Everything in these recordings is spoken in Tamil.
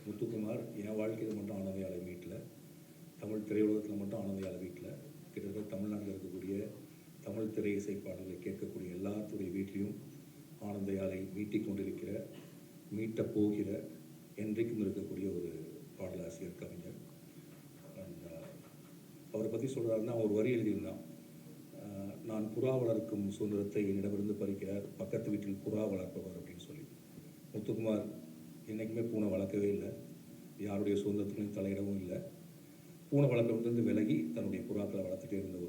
முத்துக்குமார் என் வாழ்க்கையில் மட்டும் ஆனந்தையாளை மீட்டில், தமிழ் திரையுலகத்தில் மட்டும் ஆனந்தையாளை வீட்டில், கிட்டத்தட்ட தமிழ்நாட்டில் இருக்கக்கூடிய தமிழ் திரை இசை பாடல்களை கேட்கக்கூடிய எல்லாத்துடைய வீட்லேயும் ஆனந்தையாளை மீட்டிக் கொண்டிருக்கிற, மீட்டப் போகிற, என்றைக்கும் இருக்கக்கூடிய ஒரு பாடலாசிரியர் கவிஞர். அண்ட் அவரை பற்றி சொல்கிறாருன்னா, ஒரு வரி எழுதியிருந்தான், நான் புறா வளர்க்கும் சுதந்திரத்தை என்னிடமிருந்து பறிக்கிறார் பக்கத்து வீட்டில் புறா வளர்ப்பவர் அப்படின்னு சொல்லி. முத்துக்குமார் என்றைக்குமே பூனை வளர்க்கவே இல்லை, யாருடைய சுதந்திரத்துலையும் தலையிடவும் இல்லை. பூனை வளர்க்கறதுலேருந்து விலகி தன்னுடைய புறாக்களை வளர்த்துட்டே இருந்த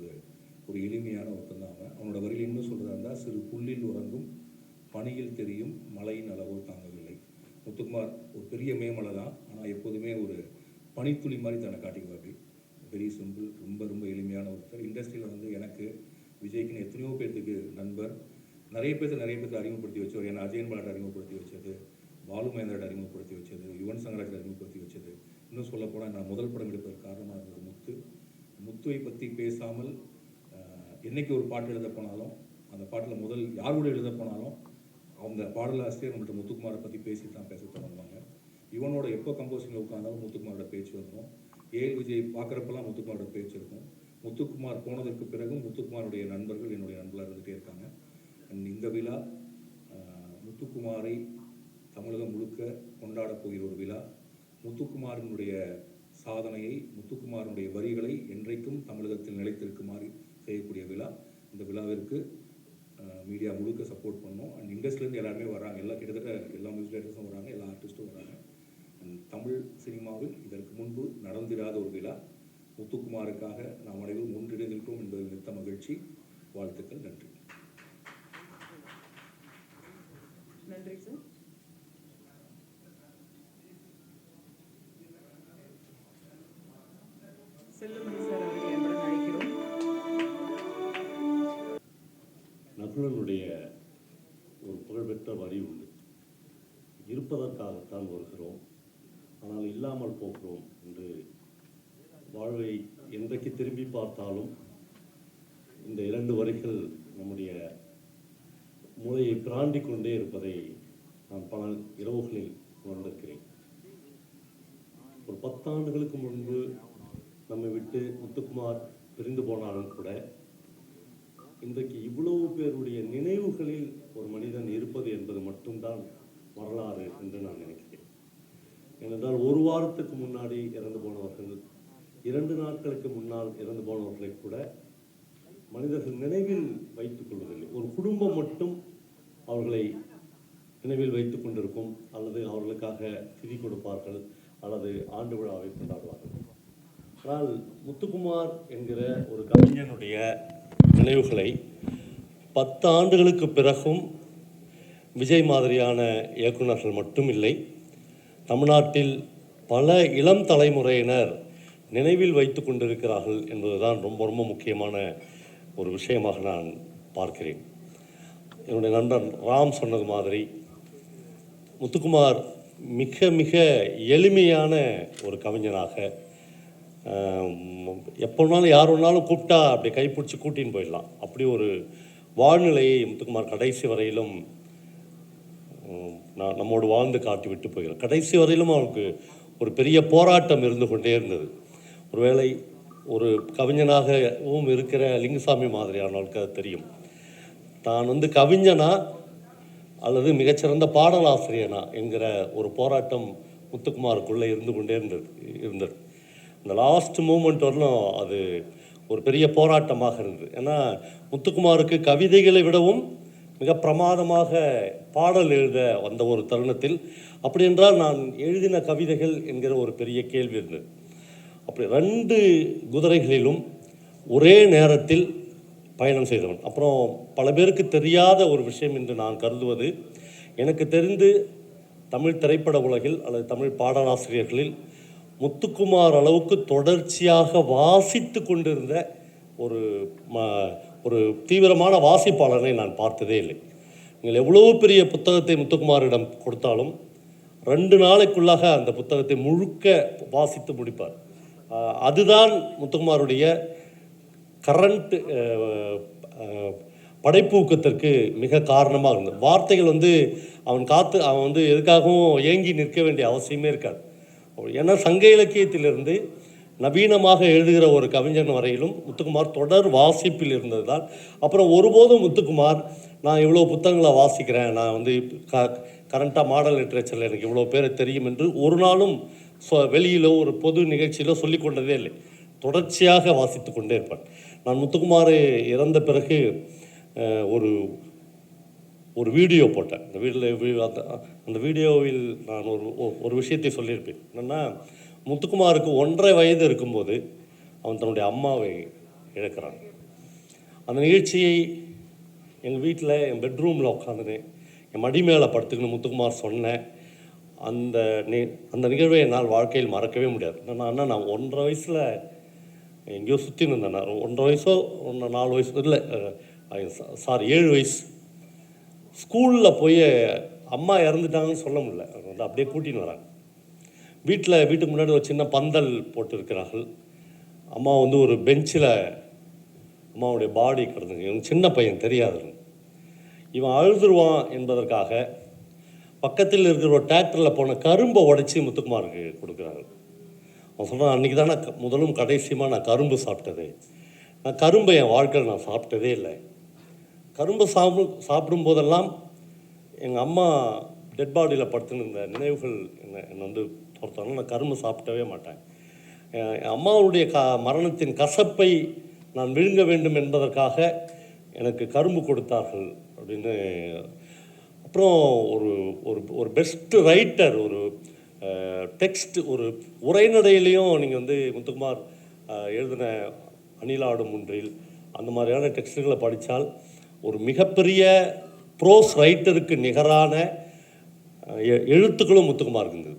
ஒரு எளிமையான ஒருத்தன் தான் அவன். அவனோட வரியில் இன்னும் சொல்கிறதா இருந்தால், சிறு புல்லில் உறங்கும் பனியில் தெரியும் மழையின் அளவோ தாங்கவில்லை. முத்துக்குமார் ஒரு பெரிய மேமலை தான், ஆனால் எப்போதுமே ஒரு பனித்துளி மாதிரி தன்னை காட்டிக்குவாப்பி. வெரி சிம்பிள், ரொம்ப ரொம்ப எளிமையான ஒருத்தர். இண்டஸ்ட்ரியில் வந்து எனக்கு விஜய்க்குன்னு எத்தனையோ பேர்த்துக்கு நண்பர், நிறைய பேர்த்து அறிமுகப்படுத்தி வச்சவர். ஏன்னா அஜயன் பாலாட்டை அறிமுகப்படுத்தி வச்சது, பாலு மகேந்திராட்ட அறிமுகப்படுத்தி வச்சது, யுவன் சங்கராஜை அறிமுகப்படுத்தி வச்சது. இன்னும் சொல்ல போனால் நான் முதல் படம் எடுப்பதற்கு காரணமாக இருந்தது முத்துவை பற்றி பேசாமல் என்றைக்கு ஒரு பாட்டு எழுத போனாலும், அந்த பாட்டில் முதல் யார் கூட எழுத போனாலும் அவங்க பாடலாசிரியர் நம்மள்ட்ட முத்துக்குமாரை பற்றி பேசி தான் பேச தொடங்குவாங்க. இவனோட எப்போ கம்போசிங்கில் உட்காந்தாலும் முத்துக்குமாரோட பேச்சு வந்துடும். ஏஎல் விஜய் பார்க்குறப்பெல்லாம் முத்துக்குமாரோட பேச்சு இருக்கும். முத்துக்குமார் போனதற்கு பிறகும் முத்துக்குமாருடைய நண்பர்கள் என்னுடைய நண்பர்களாக இருந்துகிட்டே இருக்காங்க. அண்ட் இந்த விழா முத்துக்குமாரை தமிழகம் முழுக்க கொண்டாடப் போகிற ஒரு விழா. முத்துக்குமாரினுடைய சாதனையை, முத்துக்குமாரனுடைய வரிகளை என்றைக்கும் தமிழகத்தில் நிலைத்திருக்குமாறு செய்யக்கூடிய விழா. இந்த விழாவிற்கு மீடியா முழுக்க சப்போர்ட் பண்ணோம். அண்ட் இண்டஸ்ட்ரியிலேருந்து எல்லாருமே வராங்க, கிட்டத்தட்ட எல்லா மியூசிக் டைரக்டர்ஸும் வராங்க, எல்லா ஆர்டிஸ்ட்டும் வராங்க. அண்ட் தமிழ் சினிமாவில் இதற்கு முன்பு நடந்திராத ஒரு விழா. முத்துக்குமாருக்காக நாம் அனைவரும் ஒன்றிணைந்திருக்கிறோம் என்பதில் மிக்க மகிழ்ச்சி. வாழ்த்துக்கள். நன்றி. நன்றி சார். செல்லுமணி சார் அவர்கள் என்பதை அழைக்கிறோம். நகுலனுடைய ஒரு புகழ்பெற்ற வரி உண்டு, இருப்பதற்காகத்தான் வருகிறோம் ஆனால் இல்லாமல் போகிறோம் என்று. வாழ்வை என்றைக்கு திரும்பி பார்த்தாலும் இந்த 2 வரிகள் நம்முடைய மூளையை பிராண்டி கொண்டே இருப்பதை நான் பல இரவுகளில் உணர்ந்திருக்கிறேன். ஒரு 10 ஆண்டுகளுக்கு முன்பு நம்மை விட்டு முத்துக்குமார் பிரிந்து போனாலும் கூட, இன்றைக்கு இவ்வளவு பேருடைய நினைவுகளில் ஒரு மனிதன் இருப்பது என்பது மட்டும்தான் வரலாறு என்று நான் நினைக்கிறேன். ஏனென்றால் ஒரு வாரத்துக்கு முன்னாடி இறந்து போனவர்கள், 2 நாட்களுக்கு முன்னால் இறந்து போனவர்களை கூட மனிதர்கள் நினைவில் வைத்துக் கொள்வதில்லை. ஒரு குடும்பம் மட்டும் அவர்களை நினைவில் வைத்துக் கொண்டிருக்கும், அல்லது அவர்களுக்காக திதி கொடுப்பார்கள், அல்லது ஆண்டு விழாவை கொண்டாடுவார்கள். ஆனால் முத்துக்குமார் என்கிற ஒரு கவிஞனுடைய நினைவுகளை 10 ஆண்டுகளுக்கு பிறகும் விஜய் மாதிரியான இயக்குநர்கள் மட்டும் இல்லை, தமிழ்நாட்டில் பல இளம் தலைமுறையினர் நினைவில் வைத்து கொண்டிருக்கிறார்கள் என்பதுதான் ரொம்ப ரொம்ப முக்கியமான ஒரு விஷயமாக நான் பார்க்கிறேன். என்னுடைய நண்பன் ராம் சொன்னது மாதிரி, முத்துக்குமார் மிக மிக எளிமையான ஒரு கவிஞனாக, எப்போனாலும் யார் வேணாலும் கூப்பிட்டா அப்படி கைப்பிடிச்சி கூட்டின்னு போயிடலாம், அப்படி ஒரு வாழ்நிலையை முத்துக்குமார் கடைசி வரையிலும் நம்மோடு வாழ்ந்து காட்டி விட்டு போகிறார். கடைசி வரையிலும் அவனுக்கு ஒரு பெரிய போராட்டம் இருந்து கொண்டே இருந்தது. ஒருவேளை ஒரு கவிஞனாகவும் இருக்கிற லிங்குசாமி மாதிரியானவர்களுக்கு அது தெரியும். தான் கவிஞனா அல்லது மிகச்சிறந்த பாடலாசிரியனா என்கிற ஒரு போராட்டம் முத்துக்குமாருக்குள்ளே இருந்து கொண்டே இருந்தது. இந்த லாஸ்ட் மூமெண்ட் வரலும் அது ஒரு பெரிய போராட்டமாக இருந்தது. ஏன்னா முத்துக்குமாருக்கு கவிதைகளை விடவும் மிக பிரமாதமாக பாடல் எழுத வந்த ஒரு தருணத்தில், அப்படி என்றால் நான் எழுதின கவிதைகள் என்கிற ஒரு பெரிய கேள்வி இருந்தது. அப்படி 2 குதிரைகளிலும் ஒரே நேரத்தில் பயணம் செய்தவன். அப்புறம் பல பேருக்கு தெரியாத ஒரு விஷயம் என்று நான் கருதுவது, எனக்கு தெரிந்து தமிழ் திரைப்பட உலகில் அல்லது தமிழ் பாடலாசிரியர்களில் முத்துக்குமார் அளவுக்கு தொடர்ச்சியாக வாசித்து கொண்டிருந்த ஒரு தீவிரமான வாசிப்பாளரை நான் பார்த்ததே இல்லை. நீங்கள் எவ்வளோ பெரிய புத்தகத்தை முத்துக்குமாரிடம் கொடுத்தாலும் 2 நாளைக்குள்ளாக அந்த புத்தகத்தை முழுக்க வாசித்து முடிப்பார். அதுதான் முத்துக்குமாருடைய கரண்ட் படைப்பூக்கத்திற்கு மிக காரணமாக இருந்தது. வார்த்தைகள் அவன் எதுக்காகவும் ஏங்கி நிற்க வேண்டிய அவசியமே இருக்காது. ஏன்னா சங்க இலக்கியத்திலிருந்து நவீனமாக எழுதுகிற ஒரு கவிஞன் வரையிலும் முத்துக்குமார் தொடர் வாசிப்பில் இருந்தது தான். அப்புறம் ஒருபோதும் முத்துக்குமார் நான் இவ்வளோ புத்தகங்களை வாசிக்கிறேன், நான் வந்து கரண்ட்டாக மாடல் லிட்ரேச்சரில் எனக்கு இவ்வளோ பேர் தெரியும் என்று ஒரு நாளும் வெளியிலோ ஒரு பொது நிகழ்ச்சியிலோ சொல்லி கொண்டதே இல்லை. தொடர்ச்சியாக வாசித்து கொண்டே இருப்பேன். நான் முத்துக்குமார் இறந்த பிறகு ஒரு ஒரு வீடியோ போட்டேன். அந்த வீடியோவில் அந்த வீடியோவில் நான் ஒரு விஷயத்தை சொல்லியிருப்பேன். என்னென்னா, முத்துக்குமாருக்கு 1.5 வயது இருக்கும்போது அவன் தன்னுடைய அம்மாவை இழக்கிறான். அந்த நிகழ்ச்சியை எங்கள் வீட்டில் என் பெட்ரூமில் உட்காந்துன்னு என் மடி மேலே படுத்துக்கணும் முத்துக்குமார் சொன்னேன். அந்த நிகழ்வை என்னால் வாழ்க்கையில் மறக்கவே முடியாது. நான் 1.5 வயசில் எங்கேயோ சுற்றி இருந்தேன். நான் 1.5 வயசோ 4 வயசு இல்லை, 7 வயசு. ஸ்கூலில் போய் அம்மா இறந்துட்டாங்கன்னு சொல்ல முடியல, வந்து அப்படியே கூட்டின்னு வராங்க. வீட்டுக்கு முன்னாடி ஒரு சின்ன பந்தல் போட்டு இருக்கிறார்கள். அம்மா வந்து ஒரு பெஞ்சில் அம்மாவுடைய பாடி கிடந்துங்க. இவன் சின்ன பையன் தெரியாது. இவன் அழுதுருவான் என்பதற்காக பக்கத்தில் இருக்கிற ஒரு டிராக்டரில் போன கரும்பை உடைச்சி முத்துக்குமாருக்கு கொடுக்குறாரு. அவன் சொல்கிறான், அன்றைக்கி தான் நான் முதலும் கடைசியமாக நான் கரும்பு சாப்பிட்டது. நான் கரும்பை என் வாழ்க்கையில் நான் சாப்பிட்டதே இல்லை. கரும்பு சாப்பிடும் போதெல்லாம் எங்கள் அம்மா டெட் பாடியில் படுத்துன்னு இருந்த நினைவுகள் என்னை வந்து பொறுத்தாலும் நான் கரும்பு சாப்பிட்டவே மாட்டேன். என் அம்மாவுடைய மரணத்தின் கசப்பை நான் விழுங்க வேண்டும் என்பதற்காக எனக்கு கரும்பு கொடுத்தார்கள் அப்படின்னு. அப்புறம் ஒரு பெஸ்ட்டு ரைட்டர், ஒரு டெக்ஸ்ட், ஒரு உரைநடையிலையும் நீங்கள் வந்து முத்துக்குமார் எழுதின அணிலாடும் ஒன்றில் அந்த மாதிரியான டெக்ஸ்ட்டுகளை படித்தால் ஒரு மிகப்பெரிய ப்ரோஸ் ரைட்டருக்கு நிகரான எழுத்துக்களும் முத்துக்குமார் இருந்தது.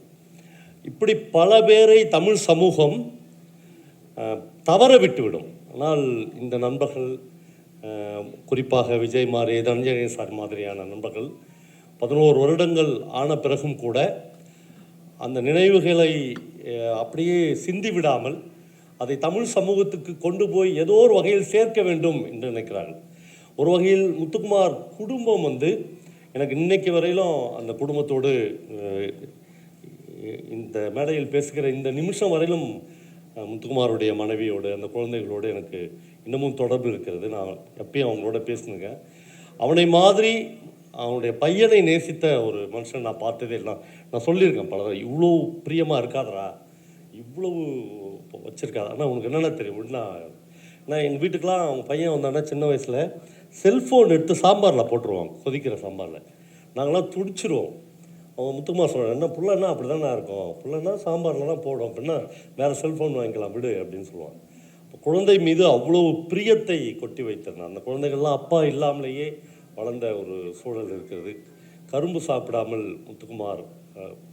இப்படி பல பேரை தமிழ் சமூகம் தவற விட்டுவிடும். ஆனால் இந்த நண்பர்கள், குறிப்பாக விஜய் மாரி, தனஞ்சய சார் மாதிரியான நண்பர்கள் 11 வருடங்கள் ஆன பிறகும் கூட அந்த நினைவுகளை அப்படியே சிந்தி விடாமல் அதை தமிழ் சமூகத்துக்கு கொண்டு போய் ஏதோ ஒரு வகையில் சேர்க்க வேண்டும் என்று நினைக்கிறார்கள். ஒரு வகையில் முத்துக்குமார் குடும்பம் வந்து எனக்கு இன்னைக்கு வரையிலும் அந்த குடும்பத்தோடு இந்த மேடையில் பேசுகிற இந்த நிமிஷம் வரையிலும் முத்துக்குமாருடைய மனைவியோடு அந்த குழந்தைகளோடு எனக்கு இன்னமும் தொடர்பு இருக்கிறது. நான் எப்பயும் அவங்களோட பேசுனுங்க. அவனை மாதிரி அவனுடைய பையனை நேசித்த ஒரு மனுஷன் நான் பார்த்ததே இல்லை. நான் சொல்லியிருக்கேன் பல, இவ்வளோ பிரியமாக இருக்காதரா, இவ்வளவு வச்சுருக்காது. ஆனால் உனக்கு என்னென்ன தெரியும், நான் எங்கள் வீட்டுக்கெலாம் அவங்க பையன் வந்தான்னா சின்ன வயசில் செல்ஃபோன் எடுத்து சாம்பாரில் போட்டுருவாங்க, கொதிக்கிற சாம்பாரில். நாங்களாம் துடிச்சிருவோம். அவன் முத்துக்குமார் சொல்கிறேன், என்ன புள்ளன்னா அப்படி தானே இருக்கும், புள்ளன்னா சாம்பாரில் தான் போடும், அப்படின்னா வேறு செல்ஃபோன் வாங்கிக்கலாம் விடு அப்படின்னு சொல்லுவாங்க. குழந்தை மீது அவ்வளோ பிரியத்தை கொட்டி வைத்திருந்தான். அந்த குழந்தைகள்லாம் அப்பா இல்லாமலேயே வளர்ந்த ஒரு சூழல் இருக்கிறது. கரும்பு சாப்பிடாமல் முத்துக்குமார்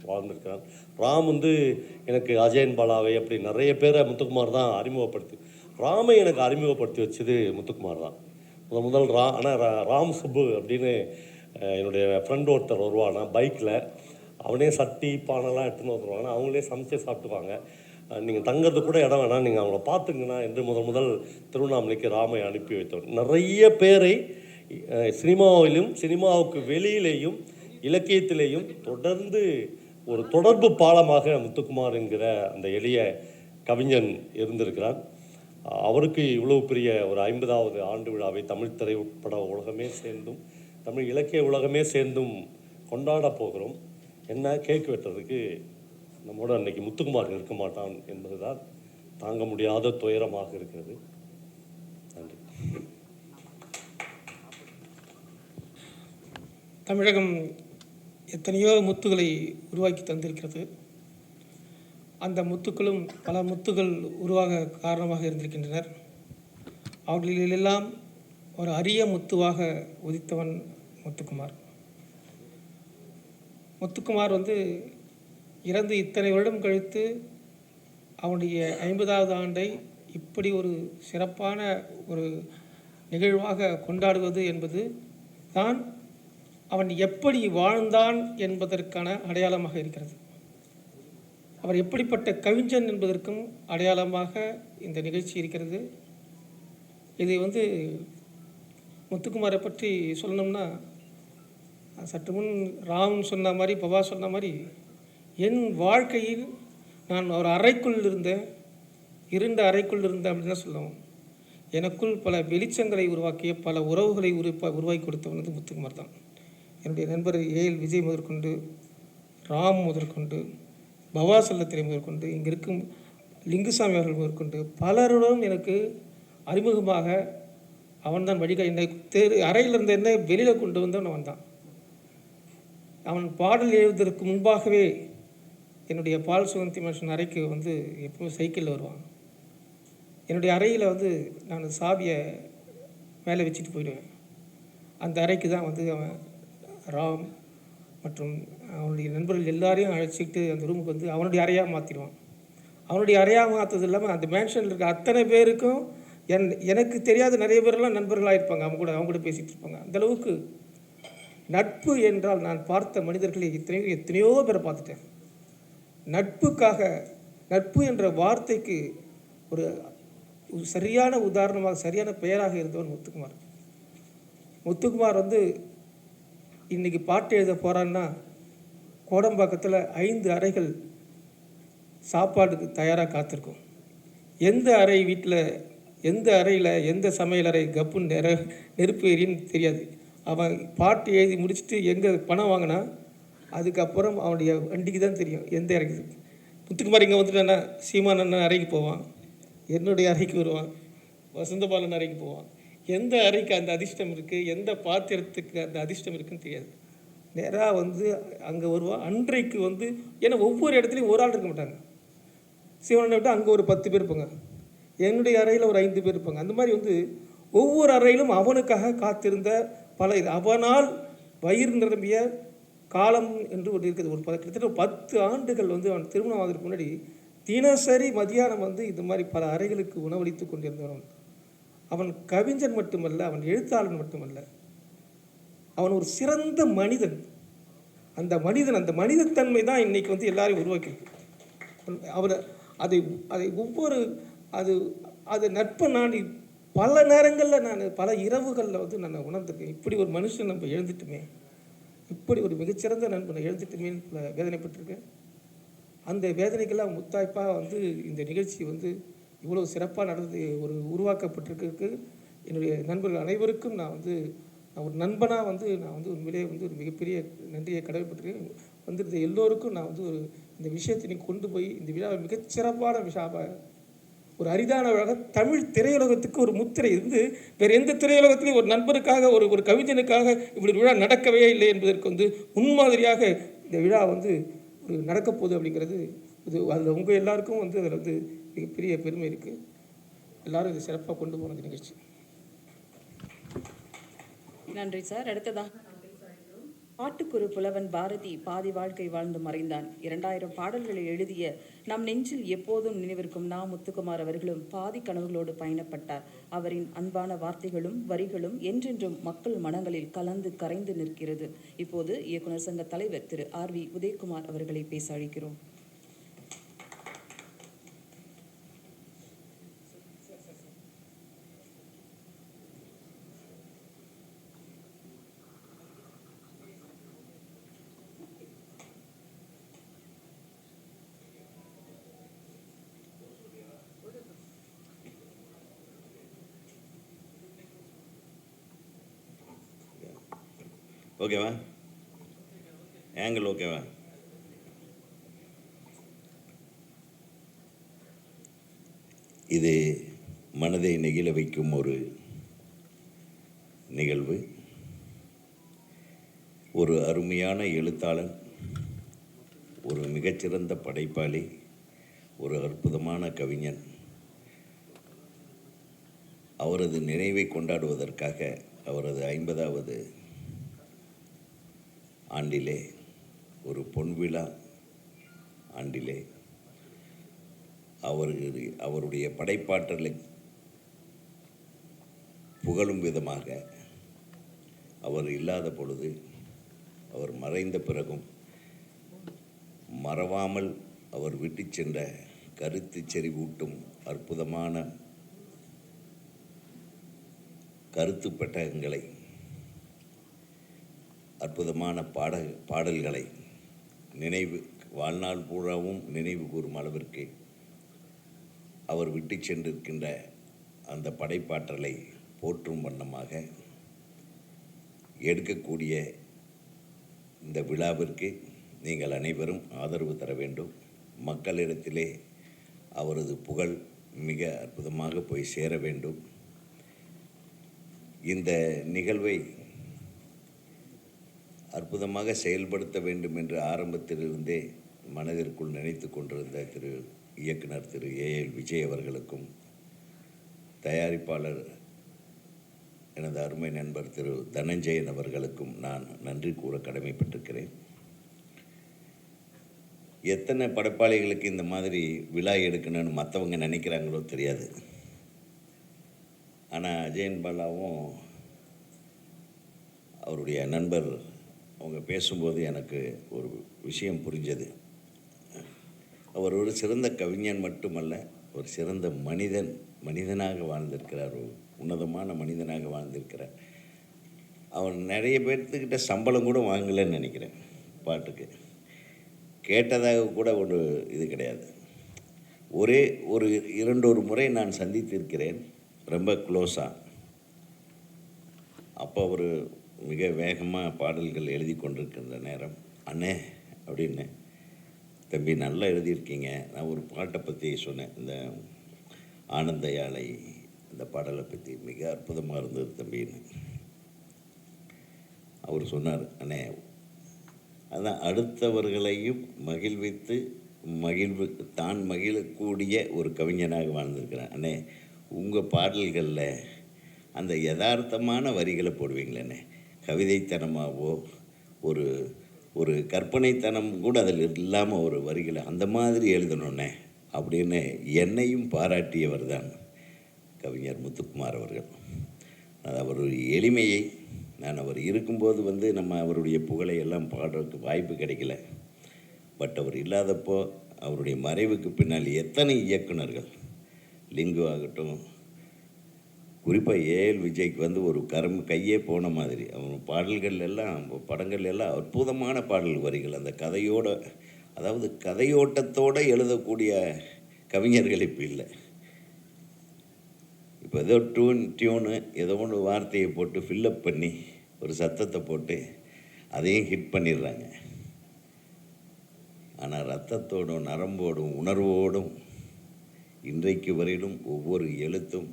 வாழ்ந்திருக்கிறான். ராம் வந்து எனக்கு அஜயன் பாலாவை அப்படி நிறைய பேரை முத்துக்குமார் தான் அறிமுகப்படுத்தி, ராமை எனக்கு அறிமுகப்படுத்தி வச்சது முத்துக்குமார் தான் முதல். ஆனால் ராம் சுப்பு அப்படின்னு என்னுடைய ஃப்ரெண்ட் ஒருத்தர் வருவானா பைக்கில், அவனே சட்டி பானைலாம் எடுத்துன்னு வந்துடுவாங்க, அவங்களே சமைச்சே சாப்பிட்டுவாங்க. நீங்கள் தங்கிறது கூட இடம் வேணாம், நீங்கள் அவங்கள பார்த்துங்கண்ணா என்று முதல் திருவண்ணாமலைக்கு ராமை அனுப்பி வைத்தவன். நிறைய பேரை சினிமாவிலும் சினிமாவுக்கு வெளியிலேயும் இலக்கியத்திலேயும் தொடர்ந்து ஒரு தொடர்பு பாலமாக முத்துக்குமார் என்கிற அந்த எளிய கவிஞன் இருந்திருக்கிறான். அவருக்கு இவ்வளவு பெரிய ஒரு 50வது ஆண்டு விழாவை தமிழ் திரைப்பட உலகமே சேர்ந்தும் தமிழ் இலக்கிய உலகமே சேர்ந்தும் கொண்டாட போகிறோம். என்ன கேக் வெட்டுறதுக்கு நம்மோட அன்னைக்கு முத்துக்குமார் இருக்க மாட்டான் என்பதுதான் தாங்க முடியாத துயரமாக இருக்கிறது. நன்றி. தமிழகம் எத்தனையோ முத்துகளை உருவாக்கி தந்திருக்கிறது. அந்த முத்துக்களும் பல முத்துகள் உருவாக காரணமாக இருந்திருக்கின்றனர். அவர்களிலெல்லாம் ஒரு அரிய முத்துவாக உதித்தவன் முத்துக்குமார். முத்துக்குமார் வந்து இறந்து இத்தனை வருடம் கழித்து அவனுடைய 50வது ஆண்டை இப்படி ஒரு சிறப்பான ஒரு நிகழ்வாக கொண்டாடுவது என்பது தான் அவன் எப்படி வாழ்ந்தான் என்பதற்கான அடையாளமாக இருக்கிறது. அவர் எப்படிப்பட்ட கவிஞன் என்பதற்கும் அடையாளமாக இந்த நிகழ்ச்சி இருக்கிறது. இதை வந்து முத்துக்குமாரை பற்றி சொல்லணும்னா, சற்று முன் ராம் சொன்ன மாதிரி, பவா சொன்ன மாதிரி, என் வாழ்க்கையில் நான் ஒரு அறைக்குள் இருந்தேன், இருண்ட அறைக்குள் இருந்தேன் அப்படின்னு தான் சொல்லுவோம். எனக்குள் பல வெளிச்சங்களை உருவாக்கிய பல உறவுகளை உருவாக்கி கொடுத்தவன் வந்து முத்துக்குமார் தான். என்னுடைய நண்பர் ஏஎல் விஜய் முதற்கொண்டு, ராம் முதற்கொண்டு, பவா செல்லத்திரை முதற்கொண்டு, இங்கே இருக்கும் லிங்குசாமி அவர்கள் முதற்கொண்டு பலருடன் எனக்கு அறிமுகமாக அவன் தான் என்னை அறையில் இருந்த என்ன வெளியில் கொண்டு வந்தவன் அவன் தான். அவன் பாடல் எழுதுவதற்கு முன்பாகவே என்னுடைய பால் சுகந்தி மனுஷன் அறைக்கு வந்து எப்பவும் சைக்கிளில் வருவான். என்னுடைய அறையில் வந்து நான் சாவியை மேலே வச்சுட்டு போயிடுவேன். அந்த அறைக்கு தான் வந்து அவன் ராம் மற்றும் அவனுடைய நண்பர்கள் எல்லாரையும் அழைச்சிக்கிட்டு அந்த ரூமுக்கு வந்து அவனுடைய அறையாக மாற்றிடுவான். அவனுடைய அறையாக மாற்றது இல்லாமல் அந்த மேன்ஷனில் இருக்க அத்தனை பேருக்கும் எனக்கு தெரியாத நிறைய பேரெல்லாம் நண்பர்களாக இருப்பாங்க. அவங்க கூட பேசிகிட்டு இருப்பாங்க. அந்தளவுக்கு நட்பு என்றால் நான் பார்த்த மனிதர்களை எத்தனையோ பேரை பார்த்துட்டேன். நட்புக்காக, நட்பு என்ற வார்த்தைக்கு ஒரு சரியான உதாரணமாக, சரியான பெயராக இருந்தவன் முத்துக்குமார். முத்துக்குமார் வந்து இன்றைக்கி பாட்டு எழுத போகிறான்னா கோடம்பாக்கத்தில் 5 அறைகள் சாப்பாடுக்கு தயாராக காத்திருக்கும். எந்த அறை வீட்டில், எந்த அறையில், எந்த சமையல் அறை கப்புன்னு நெருப்பு எரின்னு தெரியாது. அவன் பாட்டு எழுதி முடிச்சுட்டு எங்கே பணம் வாங்கினா அதுக்கப்புறம் அவனுடைய வண்டிக்கு தான் தெரியும் எந்த அறைக்கு. முத்துக்குமார் இங்கே வந்துட்டானா சீமான் அண்ணன் அறைக்கு போவான், என்னுடைய அறைக்கு வருவான், வசந்தபாலன் அறைக்கு போவான். எந்த அறைக்கு அந்த அதிர்ஷ்டம் இருக்குது, எந்த பாத்திரத்துக்கு அந்த அதிர்ஷ்டம் இருக்குதுன்னு தெரியாது. நேராக வந்து அங்கே வருவான். அன்றைக்கு வந்து ஏன்னா ஒவ்வொரு இடத்துலையும் ஒரு ஆள் இருக்க மாட்டாங்க. சீமானை விட்டு அங்கே ஒரு 10 பேர் இருப்பாங்க, என்னுடைய அறையில் ஒரு 5 பேர் இருப்பாங்க. அந்த மாதிரி வந்து ஒவ்வொரு அறையிலும் அவனுக்காக காத்திருந்த பல இது அவனால் வயிறு நிரம்பிய காலம் என்று ஒன்று இருக்குது. கிட்டத்தட்ட 10 ஆண்டுகள் வந்து அவன் திருமணம் ஆவதற்கு முன்னாடி தினசரி மதியானம் வந்து இந்த மாதிரி பல அறைகளுக்கு உணவளித்து கொண்டிருந்தவன். அவன் கவிஞன் மட்டுமல்ல, அவன் எழுத்தாளன் மட்டுமல்ல, அவன் ஒரு சிறந்த மனிதன். அந்த மனிதத்தன்மை தான் இன்றைக்கி வந்து எல்லாரையும் உருவாக்கியிருக்கு. அவர் அதை ஒவ்வொரு அது நட்பை நான் பல நேரங்களில் பல இரவுகளில் வந்து நான் உணர்ந்திருக்கேன். இப்படி ஒரு மனுஷன் நம்ம எழுந்துட்டுமே, இப்படி ஒரு மிகச்சிறந்த நண்பனை எழுந்துட்டுமேன்னு வேதனைப்பட்டிருக்கேன். அந்த வேதனைக்கெல்லாம் முத்தாய்ப்பாக வந்து இந்த நிகழ்ச்சி வந்து இவ்வளோ சிறப்பாக நடந்து உருவாக்கப்பட்டிருக்கு. என்னுடைய நண்பர்கள் அனைவருக்கும் நான் ஒரு நண்பனாக நான் உண்மையிலே ஒரு மிகப்பெரிய நன்றியை கடமைப்பட்டிருக்கேன். வந்திருந்த எல்லோருக்கும் நான் இந்த விஷயத்தை கொண்டு போய் இந்த விழாவை மிகச்சிறப்பான விழாவாக, ஒரு அரிதான விழாவாக தமிழ் திரையுலகத்துக்கு ஒரு முத்திரை இருந்து வேறு எந்த திரையுலகத்திலையும் ஒரு நண்பருக்காக, ஒரு கவிஞனுக்காக இப்படி விழா நடக்கவே இல்லை என்பதற்கு முன்மாதிரியாக இந்த விழா ஒரு நடக்கப்போகுது அப்படிங்கிறது அதில் உங்கள் எல்லாருக்கும் அதில் மிகப்பெரிய பெருமை இருக்குது. எல்லாரும் இதை சிறப்பாக கொண்டு போன நிகழ்ச்சி. நன்றி சார். அடுத்ததாக பாட்டுக்குரு புலவன் பாரதி பாதி வாழ்க்கை வாழ்ந்து மறைந்தான். 2000 பாடல்களை எழுதிய நம் நெஞ்சில் எப்போதும் நினைவிருக்கும் நா. முத்துக்குமார் அவர்களும் பாதி கனவுகளோடு பயணப்பட்டார். அவரின் அன்பான வார்த்தைகளும் வரிகளும் என்றென்றும் மக்கள் மனங்களில் கலந்து கரைந்து நிற்கிறது. இப்போது இயக்குனர் சங்க தலைவர் திரு R.V. உதயகுமார் அவர்களை பேச அழைக்கிறோம். ஓகேவா? ஆங்கிள் ஓகேவா? இது மனதை நெகிழ வைக்கும் ஒரு நிகழ்வு. ஒரு அருமையான எழுத்தாளன், ஒரு மிகச்சிறந்த படைப்பாளி, ஒரு அற்புதமான கவிஞன், அவரது நினைவை கொண்டாடுவதற்காக அவரது 50வது ஆண்டிலே, ஒரு பொன்விழா ஆண்டிலே அவருடைய படைப்பாற்றலை புகழும் விதமாக அவர் இல்லாத பொழுது, அவர் மறைந்த பிறகும் மறவாமல் அவர் விட்டு சென்ற கருத்து செறிவூட்டும் அற்புதமான கருத்து பெட்டகங்களை, அற்புதமான பாடல்களை நினைவு வாழ்நாள் பூராவும் நினைவு கூறும் அளவிற்கு அவர் விட்டு சென்றிருக்கின்ற அந்த படைப்பாற்றலை போற்றும் வண்ணமாக எடுக்கக்கூடிய இந்த விழாவிற்கு நீங்கள் அனைவரும் ஆதரவு தர வேண்டும். மக்களிடத்திலே அவரது புகழ் மிக அற்புதமாக போய் சேர வேண்டும். இந்த நிகழ்வை அற்புதமாக செயல்படுத்த வேண்டும் என்று ஆரம்பத்திலிருந்தே மனதிற்குள் நினைத்து கொண்டிருந்த இயக்குனர் திரு ஏஎல் விஜய் அவர்களுக்கும், தயாரிப்பாளர் எனது அருமை நண்பர் திரு தனஞ்சயன் அவர்களுக்கும் நான் நன்றி கூற கடமைப்பட்டிருக்கிறேன். எத்தனை படைப்பாளிகளுக்கு இந்த மாதிரி விழா எடுக்கணும்னு மற்றவங்க நினைக்கிறாங்களோ தெரியாது. ஆனால் அஜயன் பாலாவும் அவருடைய நண்பர் அவங்க பேசும்போது எனக்கு ஒரு விஷயம் புரிஞ்சது. அவர் ஒரு சிறந்த கவிஞன் மட்டுமல்ல, ஒரு சிறந்த மனிதனாக வாழ்ந்திருக்கிறார், ஒரு உன்னதமான மனிதனாக வாழ்ந்திருக்கிறார். அவர் நிறைய பேர்த்துக்கிட்ட சம்பளம் கூட வாங்கலைன்னு நினைக்கிறேன். பாட்டுக்கு கேட்டதாக கூட ஒரு இது கிடையாது. ஒரு 2 முறை நான் சந்தித்திருக்கிறேன் ரொம்ப க்ளோஸாக. அப்போ அவர் மிக வேகமாக பாடல்கள் எழுதி கொண்டிருக்கின்ற நேரம், அண்ணே அப்படின்னு, தம்பி நல்லா எழுதியிருக்கீங்க. நான் ஒரு பாட்டை பற்றி சொன்னேன், இந்த ஆனந்த யாழை, இந்த பாடலை பற்றி மிக அற்புதமாக இருந்தது தம்பின்னு. அவர் சொன்னார், அண்ணே அதான் அடுத்தவர்களையும் மகிழ்வித்து தான் மகிழக்கூடிய ஒரு கவிஞனாக வாழ்ந்திருக்கிறேன். அண்ணே உங்கள் பாடல்களில் அந்த யதார்த்தமான வரிகளை போடுவீங்களேண்ணே, கவிதைத்தனமாகவோ ஒரு கற்பனைத்தனம் கூட அதில் இல்லாமல் ஒரு வரிகளை அந்த மாதிரி எழுதணுன்னே அப்படின்னு என்னையும் பாராட்டியவர் தான் கவிஞர் முத்துக்குமார் அவர்கள். அது அவருடைய எளிமையை, நான் அவர் இருக்கும்போது நம்ம அவருடைய புகழை எல்லாம் பாடுறதுக்கு வாய்ப்பு கிடைக்கல. பட் அவர் இல்லாதப்போ அவருடைய மறைவுக்கு பின்னால் எத்தனை இயக்குனர்கள், லிங்கு ஆகட்டும், குறிப்பாக ஏஎல் விஜய்க்கு ஒரு கையே போன மாதிரி அவன் பாடல்கள் எல்லாம், படங்கள் எல்லாம் அற்புதமான பாடல் வரிகள், அந்த கதையோட, அதாவது கதையோட்டத்தோடு எழுதக்கூடிய கவிஞர்கள் இப்போ இல்லை. இப்போ ஏதோ டியூனு ஏதோ ஒன்று வார்த்தையை போட்டு ஃபில்லப் பண்ணி ஒரு சத்தத்தை போட்டு அதையும் ஹிட் பண்ணிடுறாங்க. ஆனால் ரத்தத்தோடும் நரம்போடும் உணர்வோடும் இன்றைக்கு வரையிலும் ஒவ்வொரு எழுத்தும்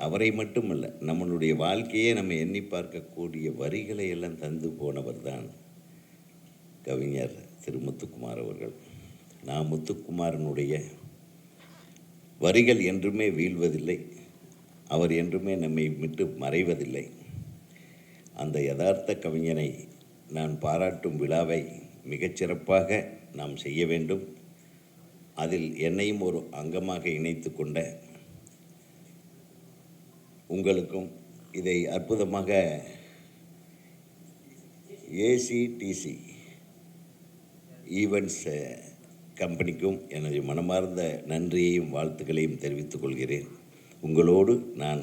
அவரை மட்டுமல்ல, நம்மளுடைய வாழ்க்கையே நம்ம எண்ணி பார்க்கக்கூடிய வரிகளை எல்லாம் தந்து போனவர் தான் கவிஞர் திரு முத்துக்குமார் அவர்கள். நான் முத்துக்குமாரனுடைய வரிகள் என்றுமே வீழ்வதில்லை, அவர் என்றுமே நம்மை விட்டு மறைவதில்லை. அந்த யதார்த்த கவிஞனை நான் பாராட்டும் விழாவை மிகச்சிறப்பாக நாம் செய்ய வேண்டும். அதில் என்னையும் ஒரு அங்கமாக இணைத்து கொண்ட உங்களுக்கும், இதை அற்புதமாக ஏசிடிசி ஈவெண்ட்ஸ் கம்பெனிக்கும் எனது மனமார்ந்த நன்றியையும் வாழ்த்துக்களையும் தெரிவித்துக் கொள்கிறேன். உங்களோடு நான்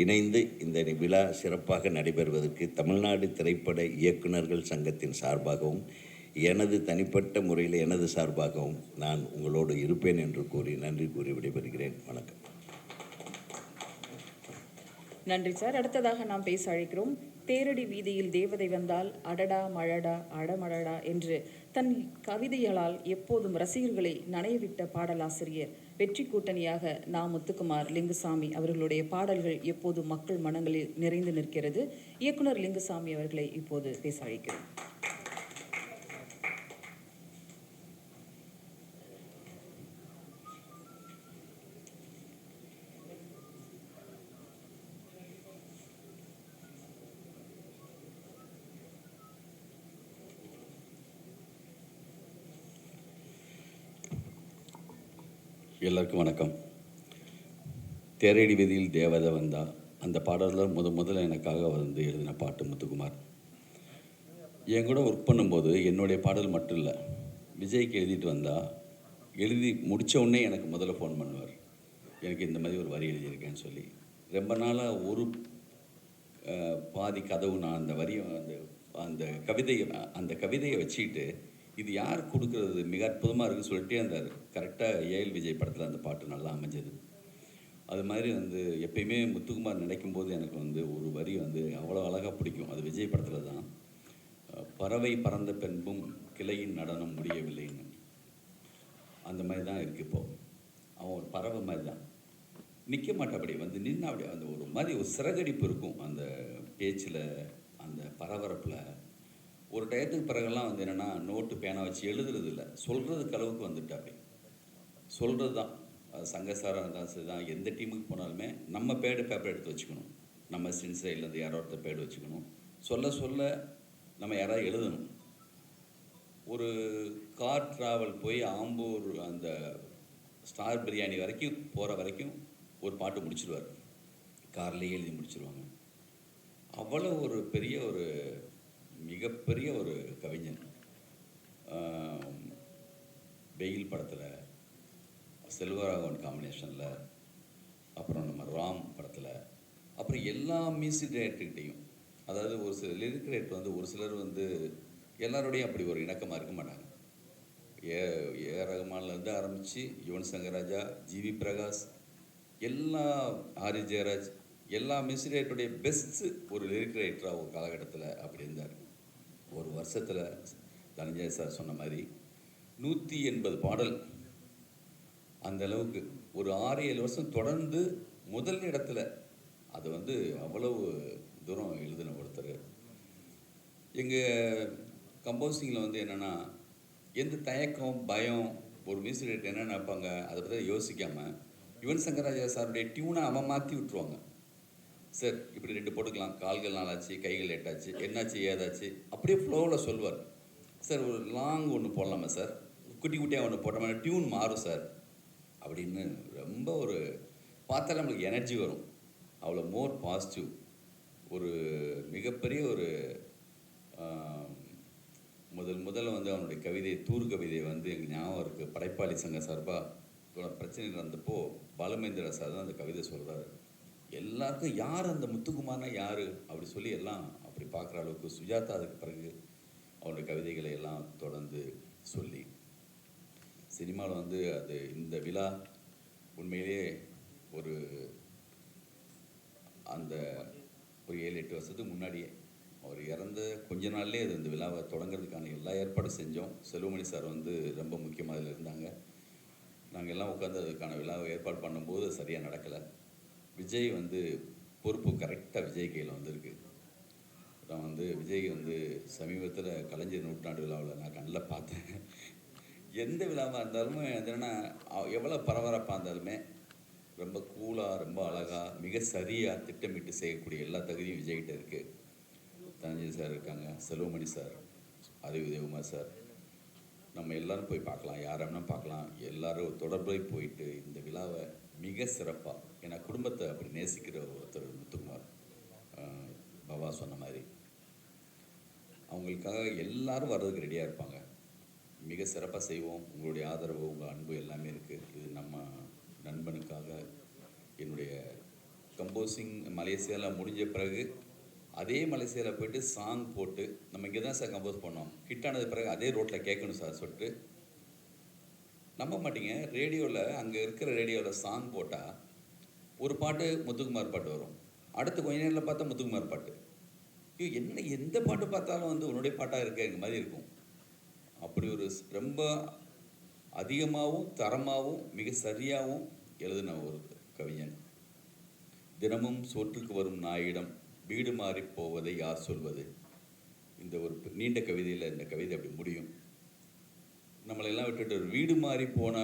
இணைந்து இந்த விழா சிறப்பாக நடைபெறுவதற்கு தமிழ்நாடு திரைப்பட இயக்குநர்கள் சங்கத்தின் சார்பாகவும் எனது தனிப்பட்ட முறையில் எனது சார்பாகவும் நான் உங்களோடு இருப்பேன் என்று கூறி நன்றி கூறி விடைபெறுகிறேன். வணக்கம். நன்றி சார். அடுத்ததாக நாம் பேச அழைக்கிறோம். தேரடி வீதியில் தேவதை வந்தால் அடடா மழடா அடமழடா என்று தன் கவிதைகளால் எப்போதும் ரசிகர்களை நனையவிட்ட பாடலாசிரியர், வெற்றி கூட்டணியாக முத்துக்குமார் லிங்குசாமி அவர்களுடைய பாடல்கள் எப்போதும் மக்கள் மனங்களில் நிறைந்து நிற்கிறது. இயக்குனர் லிங்குசாமி அவர்களை இப்போது பேச அழைக்கிறோம். எல்லாருக்கும் வணக்கம். தேரடி வீதியில் தேவதை வந்தா அந்த பாடலில் முதல்ல எனக்காக எழுதின பாட்டு முத்துக்குமார். என் கூட ஒர்க் பண்ணும்போது என்னுடைய பாடல் மட்டும் இல்லை, விஜய்க்கு எழுதிட்டு வந்தால் எழுதி முடித்த உடனே எனக்கு முதல்ல ஃபோன் பண்ணுவார், எனக்கு இந்த மாதிரி ஒரு வரி எழுதியிருக்கேன்னு சொல்லி. ரொம்ப நாளாக ஒரு பாதி கதவு நான் அந்த வரியை அந்த கவிதையை வச்சுக்கிட்டு இது யார் கொடுக்குறது, மிக அற்புதமாக இருக்குன்னு சொல்லிட்டே இருந்தார். கரெக்டாக ஏஎல் விஜய் படத்தில் அந்த பாட்டு நல்லா அமைஞ்சது. அது மாதிரி வந்து எப்பயுமே முத்துக்குமார் நினைக்கும் போது எனக்கு வந்து ஒரு வரி வந்து அவ்வளோ அழகாக பிடிக்கும். அது விஜய் படத்தில் தான். பறவை பறந்த பின்பும் கிளையின் நடனம் முடியவில்லைன்னு. அந்த மாதிரி தான் இருக்குது இப்போது. அவன் ஒரு பறவை மாதிரி தான், நிற்க மாட்டாப்படி வந்து நின்று அப்படியே அந்த ஒரு மாதிரி ஒரு சிறகடிப்பு இருக்கும் அந்த பேச்சில், அந்த பரபரப்பில். ஒரு டயத்துக்கு பிறகெல்லாம் வந்து என்னென்னா நோட்டு பேனா வச்சு எழுதுறது இல்லை, சொல்கிறதுக்கு அளவுக்கு வந்துட்டு அப்படி சொல்கிறது தான். அது சங்கசாராக இருந்தாலும் சரி தான், எந்த டீமுக்கு போனாலுமே நம்ம பேப்பர் எடுத்து வச்சுக்கணும், நம்ம ஸ்டென்ஸ் சைட்லேருந்து யாரோ ஒருத்தர் பேடு வச்சுக்கணும், சொல்ல சொல்ல நம்ம யாராவது எழுதணும். ஒரு கார் ட்ராவல் போய் ஆம்பூர் அந்த ஸ்டார் பிரியாணி வரைக்கும் போகிற வரைக்கும் ஒரு பாட்டு முடிச்சிடுவார், கார்லேயே எழுதி முடிச்சிடுவாங்க. அவ்வளோ ஒரு பெரிய ஒரு மிகப்பெரிய ஒரு கவிஞன். வெயில் படத்தில் செல்வராகவன் காம்பினேஷனில், அப்புறம் நம்ம ராம் படத்தில், அப்புறம் எல்லா மியூசிக் டைரக்டர்கிட்டையும், அதாவது ஒரு சில லிரிக் ரைட்டர் வந்து ஒரு சிலர் வந்து எல்லாரோடையும் அப்படி ஒரு இணக்கமாக இருக்க மாட்டாங்க. ஏ ரகுமான்லேருந்து ஆரம்பித்து யுவன் சங்கர் ராஜா, ஜிவி பிரகாஷ், எல்லா ஆரி ஜெயராஜ், எல்லா மியூசிக் டைரக்டருடைய பெஸ்ட்டு ஒரு லிரிக் ரைட்டராக ஒரு காலகட்டத்தில் அப்படி இருந்தார். ஒரு வருஷத்தில் தனஞ்சய சார் சொன்ன மாதிரி 180 பாடல், அந்த அளவுக்கு ஒரு 6-7 வருஷம் தொடர்ந்து முதல் இடத்துல. அது வந்து அவ்வளவு தூரம் எழுதின ஒருத்தர். எங்கள் கம்போசிங்கில் வந்து என்னென்னா எந்த தயக்கம் பயம், ஒரு மியூசிக் டைரக்டர் என்ன நினைப்பாங்க அதை பற்றி யோசிக்காமல் யுவன் சங்கர் ராஜா சாருடைய டியூனை அவன் மாற்றி விட்டுருவாங்க. சார் இப்படி 2 போட்டுக்கலாம், கால்கள் 4 ஆச்சு, கைகள் 8 ஆச்சு, என்னாச்சு ஏதாச்சு, அப்படியே ஃப்ளோவில் சொல்வார். சார் ஒரு லாங் ஒன்று போடலாமா சார், குட்டி குட்டியாக ஒன்று போட்டோம்னா டியூன் மாறும் சார் அப்படின்னு ரொம்ப ஒரு பார்த்தா நம்மளுக்கு எனர்ஜி வரும். அவ்வளோ மோர் பாசிட்டிவ். ஒரு மிகப்பெரிய ஒரு முதல்ல வந்து அவனுடைய கவிதை தூர் கவிதை வந்து எங்கள் ஞாபகம் இருக்குது. படைப்பாளி சங்க சார்பாக பிரச்சனை நடந்தப்போ பாலமேந்திரா சார் தான் அந்த கவிதை சொல்கிறாரு. எல்லாருக்கும் யார் அந்த முத்துக்குமார்னா யார் அப்படி சொல்லி எல்லாம் அப்படி பார்க்குற அளவுக்கு சுஜாதா அதுக்கு பிறகு அவனுடைய கவிதைகளை எல்லாம் தொடர்ந்து சொல்லி சினிமாவில் வந்து அது இந்த விழா உண்மையிலே ஒரு அந்த ஒரு 7-8 வருஷத்துக்கு முன்னாடியே அவர் இறந்த கொஞ்ச நாள்லேயே அது இந்த விழாவை தொடங்கிறதுக்கான எல்லா ஏற்பாடும் செஞ்சோம். செல்வமணி சார் வந்து ரொம்ப முக்கியமாக அதில் இருந்தாங்க. நாங்கள் எல்லாம் உட்காந்து அதுக்கான விழாவை ஏற்பாடு பண்ணும்போது சரியாக நடக்கலை. விஜய் வந்து பொறுப்பு கரெக்டாக விஜய் கையில் வந்திருக்கு. நான் வந்து விஜய் வந்து சமீபத்தில் கலைஞர் நூற்றாண்டு விழாவில் நான் கண்ணில் பார்த்தேன். எந்த விழாவாக இருந்தாலும் என்னென்னா எவ்வளோ பரபரப்பாக இருந்தாலுமே ரொம்ப கூலாக, ரொம்ப அழகாக, மிக சரியாக திட்டமிட்டு செய்யக்கூடிய எல்லா தகுதியும் விஜய்கிட்ட இருக்குது. தனஞ்சய் சார் இருக்காங்க, செல்வமணி சார், ஆதி உதயகுமார் சார், நம்ம எல்லோரும் போய் பார்க்கலாம், யார் வேணால் பார்க்கலாம். எல்லோரும் தொடர்பை போயிட்டு இந்த விழாவை மிக சிறப்பாக, ஏன்னா குடும்பத்தை அப்படி நேசிக்கிற ஒருத்தர் முத்துக்குமார். பாபா சொன்ன மாதிரி அவங்களுக்காக எல்லாரும் வர்றதுக்கு ரெடியாக இருப்பாங்க. மிக சிறப்பாக செய்வோம். உங்களுடைய ஆதரவு, உங்கள் அன்பு எல்லாமே இருக்குது. இது நம்ம நண்பனுக்காக. என்னுடைய கம்போசிங் மலேசியாவில் முடிஞ்ச பிறகு அதே மலேசியாவில் போய்ட்டு சாங் போட்டு நம்ம இங்கே தான் சார் கம்போஸ் பண்ணோம், ஹிட்டானது பிறகு அதே ரோட்டில் கேட்கணும் சார் சொல்லிட்டு, நம்ப மாட்டீங்க, ரேடியோவில் அங்கே இருக்கிற ரேடியோவில் சாங் போட்டால் ஒரு பாட்டு முத்துக்குமார் பாட்டு வரும், அடுத்து கொஞ்ச நேரத்தில் பார்த்தா முத்துக்குமார் பாட்டு. ஐயோ என்ன எந்த பாட்டு பார்த்தாலும் வந்து உன்னுடைய பாட்டாக இருக்க மாதிரி இருக்கும். அப்படி ஒரு ரொம்ப அதிகமாகவும் தரமாகவும் மிக சரியாகவும் எழுதின ஒரு கவிஞன். தினமும் சோற்றுக்கு வரும் நாயிடம் வீடு மாறி போவதை யார் சொல்வது. இந்த ஒரு நீண்ட கவிதையில் இந்த கவிதை அப்படி முடியும். நம்மளெல்லாம் விட்டுட்டு ஒரு வீடு மாறி போன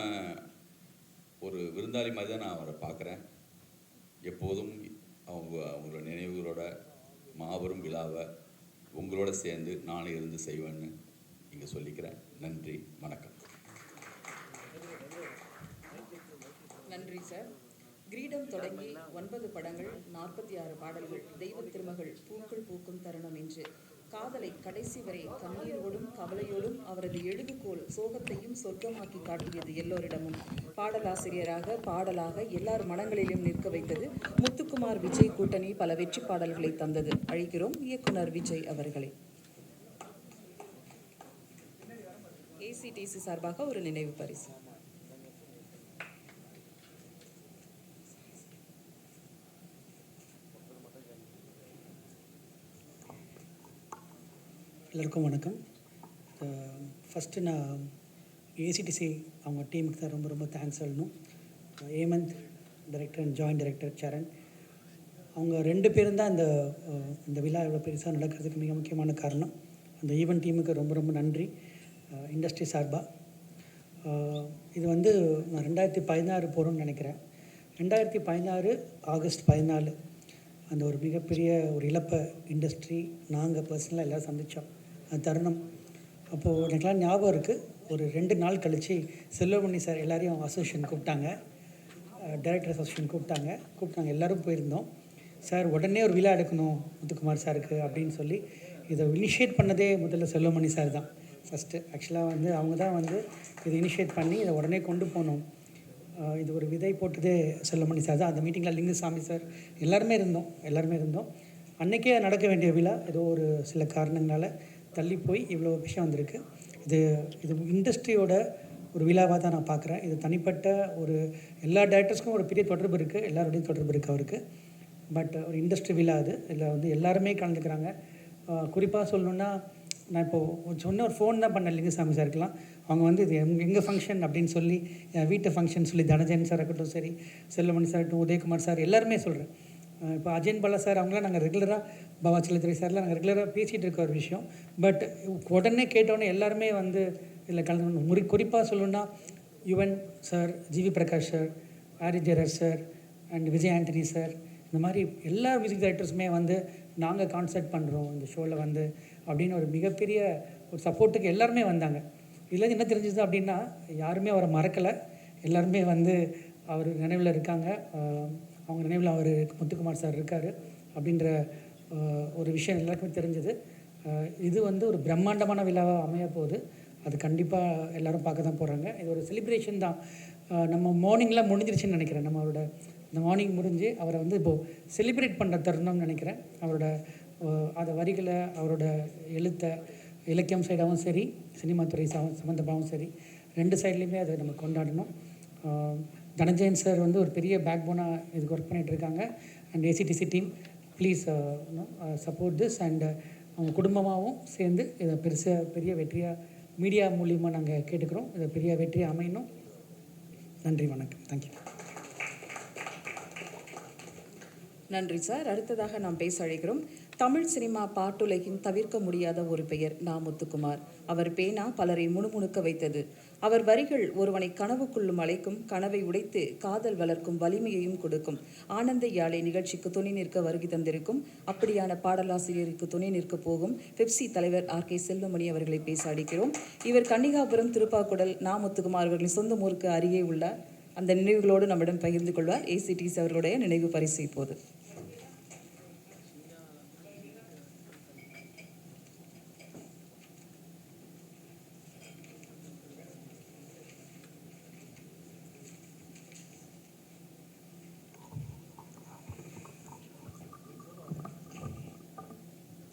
ஒரு விருந்தாளி மாதிரி தான் நான் அவரை பார்க்குறேன். எப்போதும் அவங்களோட நினைவுகளோட மாபெரும் விழாவை உங்களோட சேர்ந்து நானும் இருந்து செய்வேன்னு இங்கே சொல்லிக்கிறேன். நன்றி, வணக்கம். நன்றி சார். கிரீடம் தொடங்கி 9 படங்கள், 46 பாடல்கள், தெய்வ திருமகள், பூக்கள் பூக்கும் தருணம் என்று காதலை கடைசி வரை கண்ணீரோடும் கவலையோடும் அவரது எழுதுகோல் சோகத்தையும் சொர்க்கமாக்கி காட்டியது எல்லோரிடமும். பாடலாசிரியராக பாடலாக எல்லார் மனங்களிலும் நிற்க வைத்தது. முத்துக்குமார் விஜய் கூட்டணி பல வெற்றி பாடல்களை தந்தது. அழைக்கிறோம் இயக்குனர் விஜய் அவர்களை. ஏசிடிசி சார்பாக ஒரு நினைவு பரிசு. எல்லாருக்கும் வணக்கம். ஃபஸ்ட்டு நான் ஏசிடிசி அவங்க டீமுக்கு தான் ரொம்ப ரொம்ப தேங்க்ஸ் சொல்லணும். Hemanth director and joint director Saran, அவங்க 2 பேரும் தான் இந்த விழா இவ்வளோ பெருசாக நடக்கிறதுக்கு மிக முக்கியமான காரணம். அந்த ஈவெண்ட் டீமுக்கு ரொம்ப ரொம்ப நன்றி இண்டஸ்ட்ரி சார்பாக. இது வந்து நான் 2016 போகிறோன்னு நினைக்கிறேன். 2016 ஆகஸ்ட் 14 அந்த ஒரு மிகப்பெரிய ஒரு இழப்பை இண்டஸ்ட்ரி நாங்கள் பர்சனலாக எல்லோரும் சந்தித்தோம். அந்த தருணம் அப்போது எனக்குலாம் ஞாபகம் இருக்குது. ஒரு 2 நாள் கழித்து செல்வமணி சார் எல்லாரையும் அசோசியேஷன் கூப்பிட்டாங்க, டைரக்டர் அசோசியேஷன் கூப்பிட்டாங்க எல்லோரும் போயிருந்தோம். சார் உடனே ஒரு விழா எடுக்கணும் முத்துக்குமார் சாருக்கு அப்படின்னு சொல்லி இதை இனிஷியேட் பண்ணதே முதல்ல செல்வமணி சார் தான் ஃபஸ்ட்டு. ஆக்சுவலாக வந்து அவங்க தான் வந்து இதை இனிஷியேட் பண்ணி இதை உடனே கொண்டு போகணும். இது ஒரு விதை போட்டதே செல்வமணி சார் தான். அந்த மீட்டிங்கில் லிங்குசாமி சார் எல்லாருமே இருந்தோம். அன்றைக்கே நடக்க வேண்டிய விழா ஏதோ ஒரு சில காரணங்களால் தள்ளி போய் இவ்வளோ விஷயம் வந்திருக்கு. இது இண்டஸ்ட்ரியோட ஒரு விழாவாக தான் நான் பார்க்குறேன். இது தனிப்பட்ட ஒரு எல்லா டேரக்டர்ஸ்க்கும் ஒரு பெரிய தொடர்பு இருக்குது, எல்லாரோடையும் தொடர்பு இருக்குது அவருக்கு. பட் ஒரு இண்டஸ்ட்ரி விழா அது. இதில் வந்து எல்லாருமே கலந்துக்கிறாங்க. குறிப்பாக சொல்லணுன்னா, நான் இப்போது சொன்ன ஒரு ஃபோன் தான் பண்ணேன் லிங்குசாமி சாருக்கெலாம். அவங்க வந்து இது எங்கள் ஃபங்க்ஷன் அப்படின்னு சொல்லி, என் வீட்டு ஃபங்க்ஷன் சொல்லி தனஜயன் சார் இருக்கட்டும், சரி செல்வமணி சார் இருக்கட்டும், உதயகுமார் சார் எல்லாருமே சொல்கிறேன். இப்போ அஜயன் பாலா சார் அவங்களாம் நாங்கள் ரெகுலராக, பாபா செல்லத்துறை சார்லாம் நாங்கள் ரெகுலராக பேசிகிட்டு இருக்க ஒரு விஷயம். பட் உடனே கேட்டோடனே எல்லாருமே வந்து இதில் கலந்து. குறிப்பாக சொல்லணுன்னா Yuvan sir, GV Prakash sir, Harris Jayaraj sir and Vijay Antony sir, இந்த மாதிரி எல்லா மியூசிக் டைரக்டர்ஸுமே வந்து நாங்கள் கான்சர்ட் பண்ணுறோம் இந்த ஷோவில் வந்து அப்படின்னு ஒரு மிகப்பெரிய ஒரு சப்போர்ட்டுக்கு எல்லாருமே வந்தாங்க. இதில் என்ன தெரிஞ்சுது அப்படின்னா, யாருமே அவரை மறக்கலை, எல்லாருமே வந்து அவர் நினைவில் இருக்காங்க. அவங்க நினைவில் அவர் முத்துக்குமார் சார் இருக்கார் அப்படின்ற ஒரு விஷயம் எல்லாருக்குமே தெரிஞ்சது. இது வந்து ஒரு பிரம்மாண்டமான விழாவாக அமைய போகுது. அது கண்டிப்பாக எல்லோரும் பார்க்க தான் போகிறாங்க. இது ஒரு செலிப்ரேஷன் தான். நம்ம மார்னிங்லாம் முடிஞ்சிருச்சுன்னு நினைக்கிறேன். நம்மளோட இந்த மார்னிங் முடிஞ்சு அவரை வந்து இப்போது செலிப்ரேட் பண்ணுற தருணம்னு நினைக்கிறேன். அவரோட அந்த வரிகளை, அவரோட இலக்கியம் சைடாகவும் சரி, சினிமா துறை சம்மந்தமாகவும் சரி, 2 சைட்லேயுமே அதை நம்ம கொண்டாடணும். தனஞ்சயன் சார் வந்து ஒரு பெரிய பேக் போனாக இதுக்கு ஒர்க் பண்ணிகிட்டு இருக்காங்க. And ACDC team please support this. And அவங்க குடும்பமாகவும் சேர்ந்து இதை பெரிய வெற்றியாக மீடியா மூலியமாக நாங்கள் கேட்டுக்கிறோம். இதை பெரிய வெற்றியாக அமையணும். நன்றி, வணக்கம், தேங்க்யூ. நன்றி சார். அடுத்ததாக நாம் பேச அழைக்கிறோம் தமிழ் சினிமா பாட்டுலகின் தவிர்க்க முடியாத ஒரு பெயர் நா. முத்துக்குமார். அவர் பேனா பலரை முணுமுணுக்க வைத்தது. அவர் வரிகள் ஒருவனை கனவுக்குள்ளும் அழைக்கும், கனவை உடைத்து காதல் வளர்க்கும் வலிமையையும் கொடுக்கும். ஆனந்த யாழை நிகழ்ச்சிக்கு துணை நிற்க வருகை தந்திருக்கும் அப்படியான பாடலாசிரியருக்கு துணை நிற்க போகும் பெப்சி தலைவர் RK செல்வமணி அவர்களை பேச அழைக்கிறோம். இவர் கன்னிகாபுரம் திருப்பாக்குடல் நா. முத்துக்குமார் அவர்களின் சொந்த ஊருக்கு அருகே உள்ள அந்த நினைவுகளோடு நம்மிடம் பகிர்ந்து கொள்வார். ஏசிடிசி அவர்களுடைய நினைவு பரிசு இப்போது.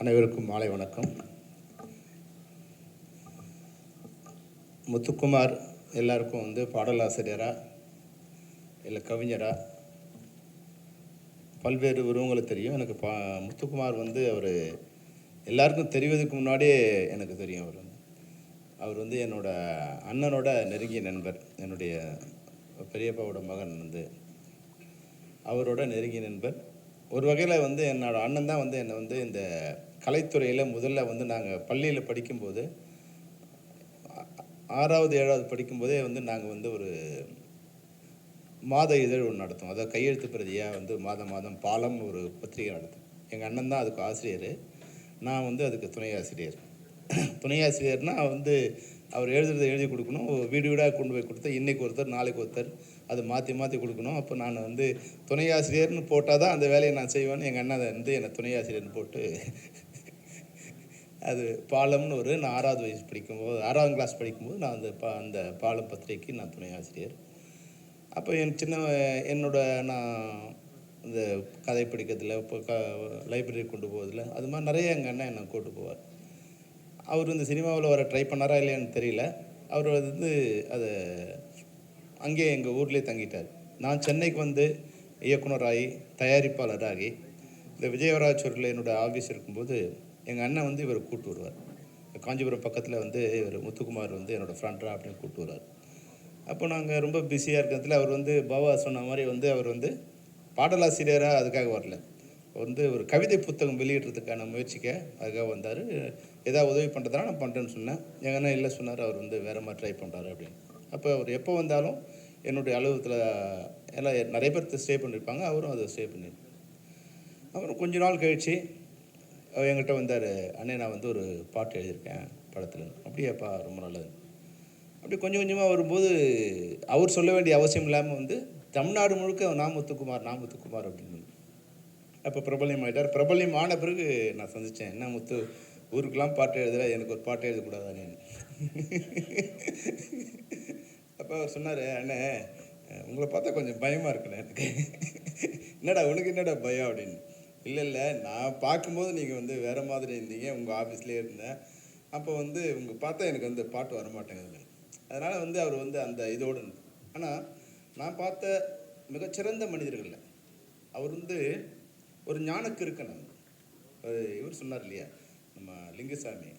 அனைவருக்கும் மாலை வணக்கம். முத்துக்குமார் எல்லாருக்கும் வந்து பாடலாசிரியராக இல்லை கவிஞராக பல்வேறு உருவங்களுக்கு தெரியும். எனக்கு முத்துக்குமார் வந்து அவர் எல்லாருக்கும் தெரிவதற்கு முன்னாடியே எனக்கு தெரியும். அவர் வந்து என்னோடய அண்ணனோட நெருங்கிய நண்பர். என்னுடைய பெரியப்பாவோட மகன் வந்து அவரோட நெருங்கிய நண்பர். ஒரு வகையில் வந்து என்னோடய அண்ணன் தான் வந்து என்னை வந்து இந்த கலைத்துறையில் முதல்ல வந்து நாங்கள் பள்ளியில் படிக்கும்போது 6வது 7வது படிக்கும்போதே வந்து நாங்கள் வந்து ஒரு மாத இதழ் ஒன்று நடத்தும். அதாவது கையெழுத்து பிரதியாக வந்து மாதம் பாலம்னு ஒரு பத்திரிகை நடத்தும். எங்கள் அண்ணன் தான் அதுக்கு ஆசிரியர், நான் வந்து அதுக்கு துணை ஆசிரியர். துணை ஆசிரியர்னால் வந்து அவர் எழுதி கொடுக்கணும். வீடு வீடாக கொண்டு போய் கொடுத்தா இன்றைக்கி ஒருத்தர் நாளைக்கு ஒருத்தர் அது மாற்றி கொடுக்கணும். அப்போ நான் வந்து துணை ஆசிரியர்னு போட்டால் தான் அந்த வேலையை நான் செய்வேன்னு எங்கள் அண்ணன் வந்து என்னை துணை ஆசிரியர்னு போட்டு அது பாலம்னு நான் 6வது கிளாஸ் படிக்கும்போது நான் அந்த பாலம் பத்திரிகைக்கு நான் துணை ஆசிரியர். அப்போ நான் இந்த கதை படிக்கிறதுல இப்போ லைப்ரரி கொண்டு போவதில் அது மாதிரி நிறைய எங்கள் அண்ணன் என்னை கூட்டு போவார். அவர் இந்த சினிமாவில் வர ட்ரை பண்ணாரா இல்லையான்னு தெரியல. அவர் வந்து அதை அங்கேயே எங்கள் ஊர்லேயே தங்கிட்டார். நான் சென்னைக்கு வந்து இயக்குனராகி தயாரிப்பாளராகி இந்த விஜயவராஜ் அவர்கள் என்னோடய ஆஃபீஸ் இருக்கும்போது எங்கள் அண்ணன் வந்து இவரை கூப்பிட்டு வருவார். காஞ்சிபுரம் பக்கத்தில் வந்து இவர் முத்துக்குமார் வந்து என்னோடய ஃப்ரெண்டா அப்படின்னு கூப்பிட்டு வருவார். அப்போ நாங்கள் ரொம்ப பிஸியாக இருக்கிறதுல அவர் வந்து பாபா சொன்ன மாதிரி வந்து அவர் வந்து பாடலாசிரியராக அதுக்காக வரல. வந்து ஒரு கவிதை புத்தகம் வெளியிடுறதுக்கான முயற்சிக்க அதுக்காக வந்தார். ஏதாவது உதவி பண்ணுறதுனா நான் பண்ணுறேன்னு சொன்னேன். எங்கள் அண்ணன் இல்லை சொன்னார், அவர் வந்து வேறு மாதிரி ட்ரை பண்ணுறாரு அப்படின்னு. அப்போ அவர் எப்போ வந்தாலும் என்னுடைய அலுவலகத்தில் எல்லாம் நிறைய பேர் ஸ்டே பண்ணியிருப்பாங்க, அவரும் அதை ஸ்டே பண்ணியிருப்பார். அப்புறம் கொஞ்ச நாள் கழித்து என்கிட்ட வந்தார், அண்ணே நான் வந்து ஒரு பாட்டு எழுதியிருக்கேன் படத்தில். அப்படியாப்பா, ரொம்ப நல்லது. அப்படி கொஞ்சம் கொஞ்சமாக வரும்போது அவர் சொல்ல வேண்டிய அவசியம் இல்லாமல் வந்து தமிழ்நாடு முழுக்க நான் முத்துக்குமார் அப்படின்னு. அப்போ பிரபல்யம் ஆகிட்டார். பிரபல்யம் ஆன பிறகு நான் சந்தித்தேன், என்ன முத்து ஊருக்கெலாம் பாட்டு எழுதுகிற, எனக்கு ஒரு பாட்டு எழுதக்கூடாதானே. அப்போ அவர் சொன்னார், அண்ணே உங்களை பார்த்தா கொஞ்சம் பயமாக இருக்குண்ணே எனக்கு. என்னடா உனக்கு என்னடா பயம் அப்படின்னு. இல்லை நான் பார்க்கும்போது நீங்கள் வந்து வேறு மாதிரி இருந்தீங்க, உங்கள் ஆஃபீஸ்லேயே இருந்தேன். அப்போ வந்து உங்கள் பார்த்தா எனக்கு வந்து பாட்டு வரமாட்டேங்குது. அதனால் வந்து அவர் வந்து அந்த இதோடு. ஆனால் நான் பார்த்த மிகச்சிறந்த மனிதர்கள் அவர் வந்து ஒரு ஞானக்கிருக்கணும். இவர் சொன்னார் இல்லையா நம்ம லிங்குசாமி,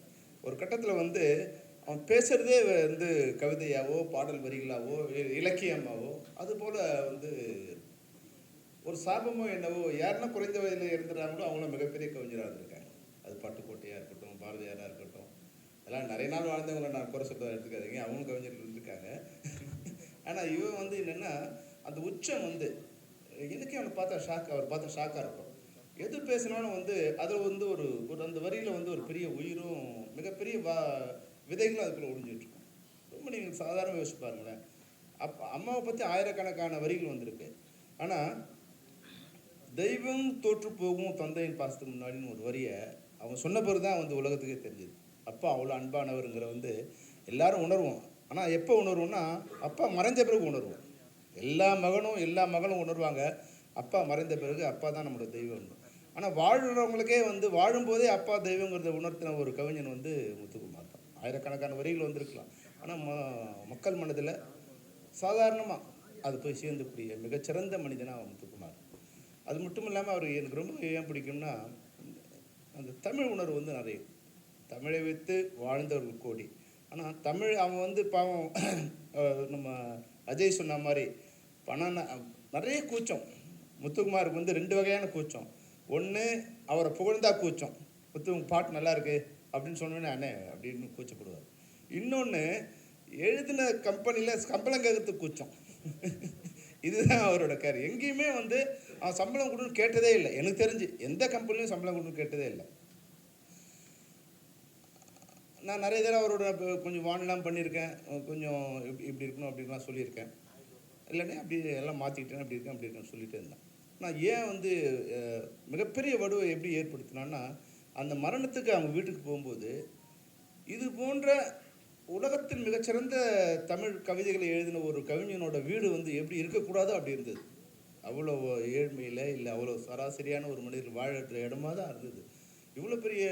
ஒரு கட்டத்தில் வந்து அவன் பேசுகிறதே வந்து கவிதையாவோ பாடல் வரிகளாவோ இலக்கியமாவோ அதுபோல் வந்து ஒரு சாபமோ என்னவோ. யாருன்னா குறைந்த வயதில் இருந்துறாங்களோ அவங்களும் மிகப்பெரிய கவிஞராக இருந்திருக்காங்க. அது பட்டுக்கோட்டையாக இருக்கட்டும், பாரதியாராக இருக்கட்டும், அதெல்லாம் நிறைய நாள் வாழ்ந்தவங்களை நான் குறை சொல்ல எடுத்துக்காதீங்க, அவங்களும் கவிஞர்கள் இருந்திருக்காங்க. ஆனால் இவன் வந்து என்னென்னா அந்த உச்சம் வந்து எனக்கே அவனை பார்த்தா அவர் பார்த்தா ஷாக்காக இருக்கும். எது பேசினாலும் வந்து அதில் வந்து ஒரு அந்த வரியில் வந்து ஒரு பெரிய உயிரும் மிகப்பெரிய விதைகளும் அதுக்குள்ளே ஒழிஞ்சிட்ருக்கும். ரொம்ப நீங்கள் சாதாரண யோசிச்சு பாருங்களேன். அம்மாவை பற்றி ஆயிரக்கணக்கான வரிகள் வந்திருக்கு. ஆனால் தெய்வம் தோற்று போகும் தந்தையின் பாசத்துக்கு முன்னாடின்னு ஒரு வரியை அவன் சொன்ன பிறகு தான் வந்து உலகத்துக்கே தெரிஞ்சுது. அப்பா அவ்வளோ அன்பானவருங்கிற வந்து எல்லாரும் உணர்வோம். ஆனால் எப்போ உணர்வோம்னா அப்பா மறைஞ்ச பிறகு உணர்வோம். எல்லா மகளும் உணர்வாங்க. அப்பா மறைந்த பிறகு அப்பா தான் நம்மளோட தெய்வம். ஆனால் வாழ்கிறவங்களுக்கே வந்து வாழும்போதே அப்பா தெய்வங்கிறத உணர்த்தின ஒரு கவிஞன் வந்து முத்துக்குமார் தான். ஆயிரக்கணக்கான வரிகள் வந்திருக்கலாம், ஆனால் மக்கள் மனதில் சாதாரணமாக அது போய் சேர்ந்துக்கூடிய மிகச்சிறந்த மனிதனாக முத்துக்குமார். அது மட்டும் இல்லாமல் அவர் எனக்கு ரொம்ப ஏன் பிடிக்கும்னா அந்த தமிழ் உணர்வு வந்து நிறைய. தமிழை வைத்து வாழ்ந்தவர்கள் கோடி. ஆனால் தமிழ் அவன் வந்து பாவம் நம்ம அஜய் சொன்ன மாதிரி பணம் நிறைய கூச்சம். முத்துக்குமாருக்கு வந்து 2 வகையான கூச்சம். ஒன்று அவரை புகழ்ந்தா கூச்சம், முத்து பாட்டு நல்லா இருக்கு அப்படின்னு சொன்னோன்னே அண்ணே அப்படின்னு கூச்சப்படுவார். இன்னொன்று எழுதின கம்பெனியில் சம்பளம் கேட்கறதுக்கு கூச்சம். இதுதான் அவரோட கேர். எங்கேயுமே வந்து அவன் சம்பளம் கொடுன்னு கேட்டதே இல்லை. எனக்கு தெரிஞ்சு எந்த கம்பெனிலையும் சம்பளம் கொடுன்னு கேட்டதே இல்லை. நான் நிறைய தடவை அவரோட கொஞ்சம் வானெலாம் பண்ணியிருக்கேன், கொஞ்சம் இப்படி இருக்கணும் அப்படி இருக்கலாம் சொல்லியிருக்கேன். இல்லைன்னா அப்படி எல்லாம் மாற்றிக்கிட்டேன், அப்படி இருக்கேன்னு சொல்லிகிட்டே இருந்தேன். நான் ஏன் வந்து மிகப்பெரிய வடுவை எப்படி ஏற்படுத்தினான்னா, அந்த மரணத்துக்கு அவங்க வீட்டுக்கு போகும்போது இது போன்ற உலகத்தின் மிகச்சிறந்த தமிழ் கவிதைகளை எழுதின ஒரு கவிஞனோட வீடு வந்து எப்படி இருக்கக்கூடாதோ அப்படி இருந்தது. அவ்வளோ ஏழ்மையில் இல்லை அவ்வளோ சராசரியான ஒரு மனிதர் வாழற இடமா தான் இருந்தது. இவ்வளோ பெரிய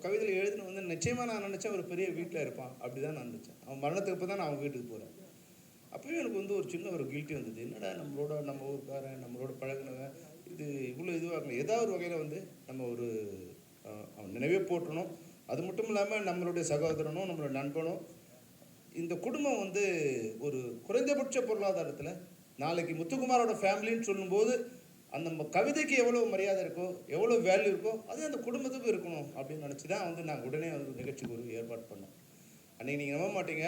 கவிதைகள் எழுதின வந்து நிச்சயமாக நான் நினச்சேன் ஒரு பெரிய வீட்டில் இருப்பான், அப்படி தான் நான் நினச்சேன். அவன் மரணத்துக்கு இப்போ தான் நான் அவங்க வீட்டுக்கு போகிறேன். அப்போயும் எனக்கு வந்து ஒரு சின்ன ஒரு கில்ட்டி வந்தது. என்னடா நம்ம ஊருக்காரன் நம்மளோட பழகினவன் இது இவ்வளோ இதுவாக இருக்கணும். ஏதாவது ஒரு வகையில் வந்து நம்ம ஒரு அவன் நினைவே போட்டணும். அது மட்டும் இல்லாமல் நம்மளுடைய சகோதரனும் நம்மளோட நண்பனும் இந்த குடும்பம் வந்து ஒரு குறைந்தபட்ச பொருளாதாரத்தில் நாளைக்கு முத்துக்குமாரோட ஃபேமிலின்னு சொல்லும்போது அந்த கவிதைக்கு எவ்வளோ மரியாதை இருக்கோ, எவ்வளோ வேல்யூ இருக்கோ, அது அந்த குடும்பத்துக்கும் இருக்கணும் அப்படின்னு நினச்சி தான் வந்து நாங்கள் உடனே ஒரு நிகழ்ச்சிக்கு ஒரு ஏற்பாடு பண்ணோம். அன்றைக்கி நீங்கள் நம்ப மாட்டீங்க,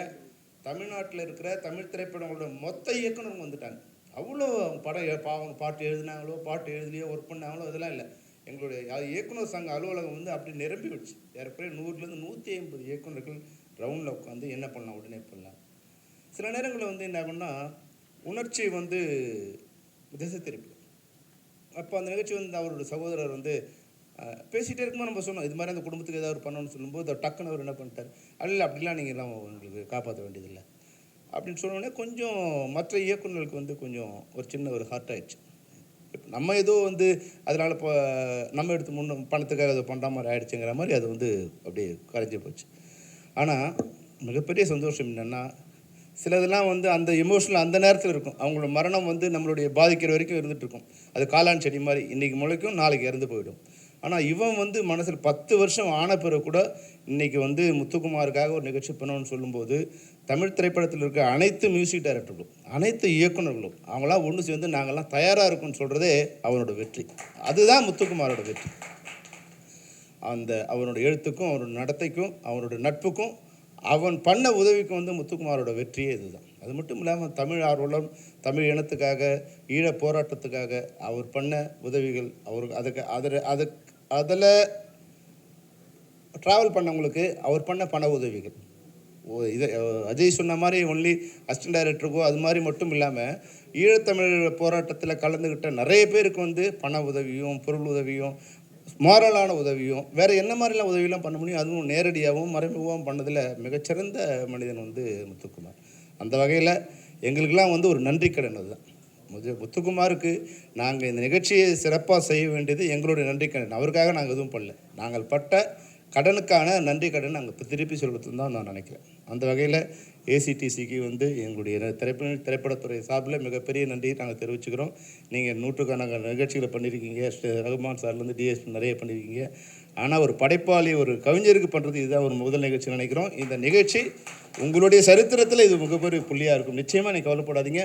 தமிழ்நாட்டில் இருக்கிற தமிழ் திரைப்படங்களோட மொத்த இயக்குனரும் வந்துட்டாங்க. அவ்வளோ அவங்க பாட்டு எழுதினாங்களோ பாட்டு எழுதிலையோ ஒர்க் பண்ணாங்களோ அதெல்லாம் இல்லை. எங்களுடைய இயக்குனர் சங்க அலுவலகம் வந்து அப்படி நிரம்பி விடுச்சு. ஏறக்குறைய 100லேருந்து 150 இயக்குநர்கள் ரவுண்டில் உட்காந்து என்ன பண்ணலாம் உடனே பண்ணலாம். சில நேரங்களில் வந்து என்ன ஆகும்னா உணர்ச்சி வந்து திசை திருப்பி. அப்போ அந்த நிகழ்ச்சி வந்து அவரோட சகோதரர் வந்து பேசிகிட்டே இருக்கும்போது நம்ம சொன்னோம், இது மாதிரி அந்த குடும்பத்துக்கு ஏதாவது பண்ணணும்னு சொல்லும்போது டக்குன்னு அவர் என்ன பண்ணிட்டார், அல்ல அப்படிலாம் நீங்கள் எல்லாம் உங்களுக்கு காப்பாற்ற வேண்டியதில்லை அப்படின்னு சொன்னோடனே கொஞ்சம் மற்ற இயக்குநர்களுக்கு வந்து கொஞ்சம் ஒரு சின்ன ஒரு ஹார்ட் ஆகிடுச்சு. இப்போ நம்ம ஏதோ வந்து அதனால் இப்போ நம்ம எடுத்து பணத்துக்காக அதை பண்ணுற மாதிரி ஆகிடுச்சுங்கிற மாதிரி அது வந்து அப்படியே கரைஞ்சி போச்சு. ஆனால் மிகப்பெரிய சந்தோஷம் என்னென்னா, சிலதெல்லாம் வந்து அந்த எமோஷனல் அந்த நேரத்தில் இருக்கும். அவங்களோட மரணம் வந்து நம்மளுடைய பாதிக்கிற வரைக்கும் இருந்துகிட்ருக்கும். அது காளான் செடி மாதிரி இன்றைக்கி முளைக்கும், நாளைக்கு இறந்து போயிடும். ஆனால் இவன் வந்து மனசில் 10 வருஷம் ஆன பிறகு கூட இன்றைக்கி வந்து முத்துக்குமாருக்காக ஒரு நிகழ்ச்சி பண்ணணும்னு சொல்லும்போது, தமிழ் திரைப்படத்தில் இருக்க அனைத்து மியூசிக் டைரக்டர்களும், அனைத்து இயக்குநர்களும் அவங்களாம் ஒன்று சேர்ந்து நாங்கள்லாம் தயாராக இருக்கோம்னு சொல்கிறதே அவனோட வெற்றி. அதுதான் முத்துக்குமாரோட வெற்றி. அவனோட எழுத்துக்கும் அவனோட நடத்தைக்கும் அவனோட நட்புக்கும் அவன் பண்ண உதவிக்கும் வந்து முத்துக்குமாரோட வெற்றியே இதுதான். அது மட்டும் இல்லாமல் தமிழ் ஆர்வலம், தமிழ் இனத்துக்காக, ஈழப் போராட்டத்துக்காக அவர் பண்ண உதவிகள், அவருக்கு அதில் ட்ராவல் பண்ணவங்களுக்கு அவர் பண்ண பண உதவிகள், இதை அஜய் சொன்ன மாதிரி ஒன்லி அசிஸ்டன்ட் டைரக்டருக்கோ அது மாதிரி மட்டும் இல்லாமல் ஈழத்தமிழ் போராட்டத்தில் கலந்துக்கிட்ட நிறைய பேருக்கு வந்து பண உதவியும் பொருள் உதவியும் மாரலான உதவியும் வேறு என்ன மாதிரிலாம் உதவியெல்லாம் பண்ண முடியும், அதுவும் நேரடியாகவும் மறைமுகமாகவும் பண்ணதில் மிகச்சிறந்த மனிதன் வந்து முத்துக்குமார். அந்த வகையில் எங்களுக்கெல்லாம் வந்து ஒரு நன்றி கடன் அதுதான். முத்துக்குமாருக்கு நாங்கள் இந்த நிகழ்ச்சியை சிறப்பாக செய்ய வேண்டியது எங்களுடைய நன்றி கடன். அவருக்காக நாங்கள் எதுவும் பண்ணல, நாங்கள் பட்ட கடனுக்கான நன்றி கடன் நாங்கள் திருப்பி சொல்கிறது தான் நான் நினைக்கிறேன். அந்த வகையில் ஏசிடிசிக்கு வந்து எங்களுடைய திரைப்படத்துறை சார்பில் மிகப்பெரிய நன்றியை நாங்கள் தெரிவிச்சுக்கிறோம். நீங்கள் நூற்றுக்கணக்கான நிகழ்ச்சிகளை பண்ணியிருக்கீங்க, ரகுமான் சார்லேருந்து டிஎஸ்பி நிறைய பண்ணியிருக்கீங்க. ஆனால் ஒரு படைப்பாளி, ஒரு கவிஞருக்கு பண்ணுறது இதுதான் ஒரு முதல் நிகழ்ச்சி நினைக்கிறோம். இந்த நிகழ்ச்சி உங்களுடைய சரித்திரத்தில் இது மிகப்பெரிய புள்ளியாக இருக்கும். நிச்சயமாக நீங்கள் கவலைப்படாதீங்க,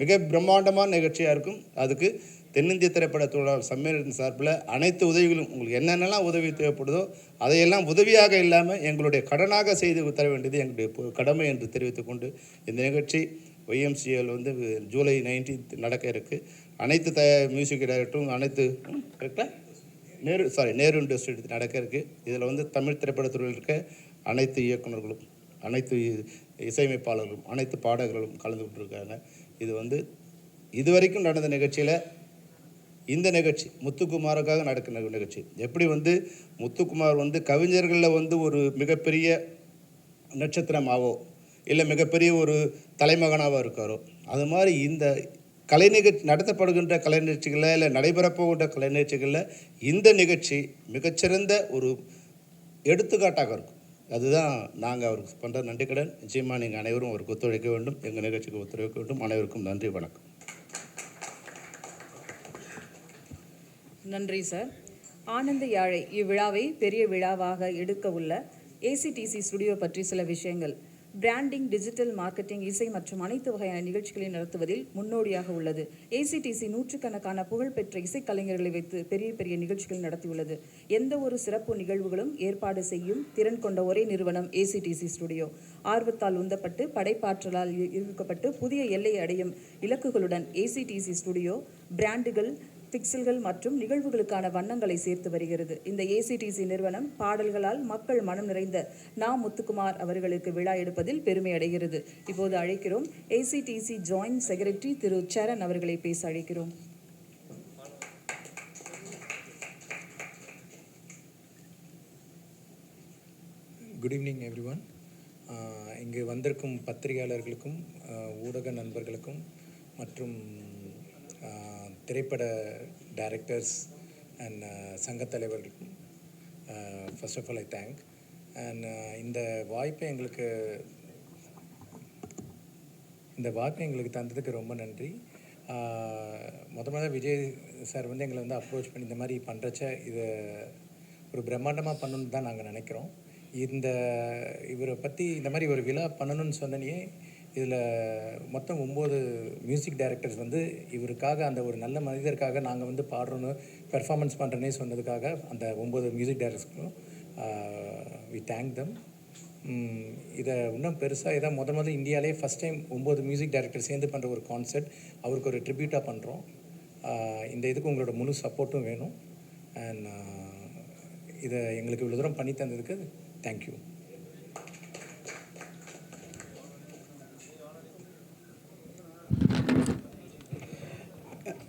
மிக பிரம்மாண்டமான நிகழ்ச்சியாக இருக்கும். அதுக்கு தென்னிந்திய திரைப்படத்தோட சம்மேளன சார்பில் அனைத்து உதவிகளும் உங்களுக்கு என்னென்னலாம் உதவி தேவைப்படுதோ அதையெல்லாம் உதவியாக இல்லாமல் எங்களுடைய கடனாக செய்து தர வேண்டியது எங்களுடைய கடமை என்று தெரிவித்துக்கொண்டு, இந்த நிகழ்ச்சி YMCAவில் வந்து ஜூலை 19 நடக்க இருக்குது. அனைத்து மியூசிக் டைரக்டரும் அனைத்து கரெக்டாக நேரு இண்டஸ்ட்ரி நடக்க இருக்குது. இதில் வந்து தமிழ் திரைப்படத்துறையில் இருக்க அனைத்து இயக்குநர்களும், அனைத்து இசையமைப்பாளர்களும், அனைத்து பாடகர்களும் கலந்து கொண்டிருக்காங்க. இது வந்து இதுவரைக்கும் நடந்த நிகழ்ச்சியில் இந்த நிகழ்ச்சி முத்துக்குமாருக்காக நடக்கிற நிகழ்ச்சி. எப்படி வந்து முத்துக்குமார் வந்து கவிஞர்களில் வந்து ஒரு மிகப்பெரிய நட்சத்திரமாவோ இல்லை மிகப்பெரிய ஒரு தலைமகனாவோ இருக்காரோ, அது மாதிரி இந்த கலை நிகழ்ச்சி நடத்தப்படுகின்ற கலை நிகழ்ச்சிகளில் இல்லை நடைபெறப்போகின்ற கலை நிகழ்ச்சிகளில் இந்த நிகழ்ச்சி மிகச்சிறந்த ஒரு எடுத்துக்காட்டாக இருக்கும். அதுதான் நாங்கள் அவருக்கு பண்ணுற நன்றி கடன். நிச்சயமாக நீங்கள் அனைவரும் அவருக்கு ஒத்துழைக்க வேண்டும், எங்கள் நிகழ்ச்சிக்கு ஒத்துழைக்க வேண்டும். அனைவருக்கும் நன்றி, வணக்கம். நன்றி சார். ஆனந்த யாழை இவ்விழாவை பெரிய விழாவாக எடுக்க உள்ள ஏசிடிசி ஸ்டுடியோ பற்றி சில விஷயங்கள். பிராண்டிங், டிஜிட்டல் மார்க்கெட்டிங், இசை மற்றும் அனைத்து வகையான நிகழ்ச்சிகளை நடத்துவதில் முன்னோடியாக உள்ளது. ஏசிடிசி நூற்றுக்கணக்கான புகழ்பெற்ற இசைக்கலைஞர்களை வைத்து பெரிய பெரிய நிகழ்ச்சிகள் நடத்தியுள்ளது. எந்த ஒரு சிறப்பு நிகழ்வுகளும் ஏற்பாடு செய்யும் திறன் கொண்ட ஒரே நிறுவனம் ஏசிடிசி ஸ்டுடியோ. ஆர்வத்தால் உந்தப்பட்டு படைப்பாற்றலால் ஈர்க்கப்பட்டு புதிய எல்லை அடையும் இலக்குகளுடன் ஏசிடிசி ஸ்டுடியோ பிராண்டுகள், பிக்சல்கள் மற்றும் நிகழ்வுகளுக்கான வண்ணங்களை சேர்த்து வருகிறது. இந்த ஏசிடிசி நிறுவனம் பாடல்களால் மக்கள் மனம் நிறைந்த முத்துக்குமார் அவர்களுக்கு விழா எடுப்பதில் பெருமை அடைகிறது. இப்போது அழைக்கிறோம் ஏசிடிசி ஜாயின்ட் செக்ரட்டரி திரு சரண் அவர்களை பேச அழைக்கிறோம். Good evening everyone. இங்கு வந்திருக்கும் பத்திரிகையாளர்களுக்கும் ஊடக நண்பர்களுக்கும் மற்றும் திரைப்பட டைரக்டர்ஸ் அண்ட் சங்கத் தலைவர்களுக்கும் first of all I thank. And இந்த வாய்ப்பை எங்களுக்கு தந்ததுக்கு ரொம்ப நன்றி. முதல்ல விஜய் சார் வந்து எங்களை வந்து அப்ரோச் பண்ணி இந்த மாதிரி பண்ணுறச்ச இதை ஒரு பிரம்மாண்டமாக பண்ணணுன்னு தான் நாங்கள் நினைக்கிறோம். இவரை பற்றி இந்த மாதிரி ஒரு விழா பண்ணணும்னு சொன்னனே, இதில் மொத்தம் 9 மியூசிக் டைரக்டர்ஸ் வந்து இவருக்காக, அந்த ஒரு நல்ல மனிதருக்காக நாங்கள் வந்து பாடுறோன்னு பெர்ஃபார்மன்ஸ் பண்ணுறேன்னே சொன்னதுக்காக அந்த 9 மியூசிக் டைரக்டர்ஸ்க்கும் வி தேங்க் தம். இதை இன்னும் பெருசாக இதான் முதல் இந்தியாவிலே ஃபஸ்ட் டைம் 9 மியூசிக் டைரக்டர் சேர்ந்து பண்ணுற ஒரு கான்செர்ட், அவருக்கு ஒரு ட்ரிபியூட்டாக பண்ணுறோம். இந்த இதுக்கு உங்களோட முழு சப்போர்ட்டும் வேணும். அண்ட் இதை எங்களுக்கு இவ்வளோ தூரம் பண்ணி தந்ததுக்கு தேங்க்யூ.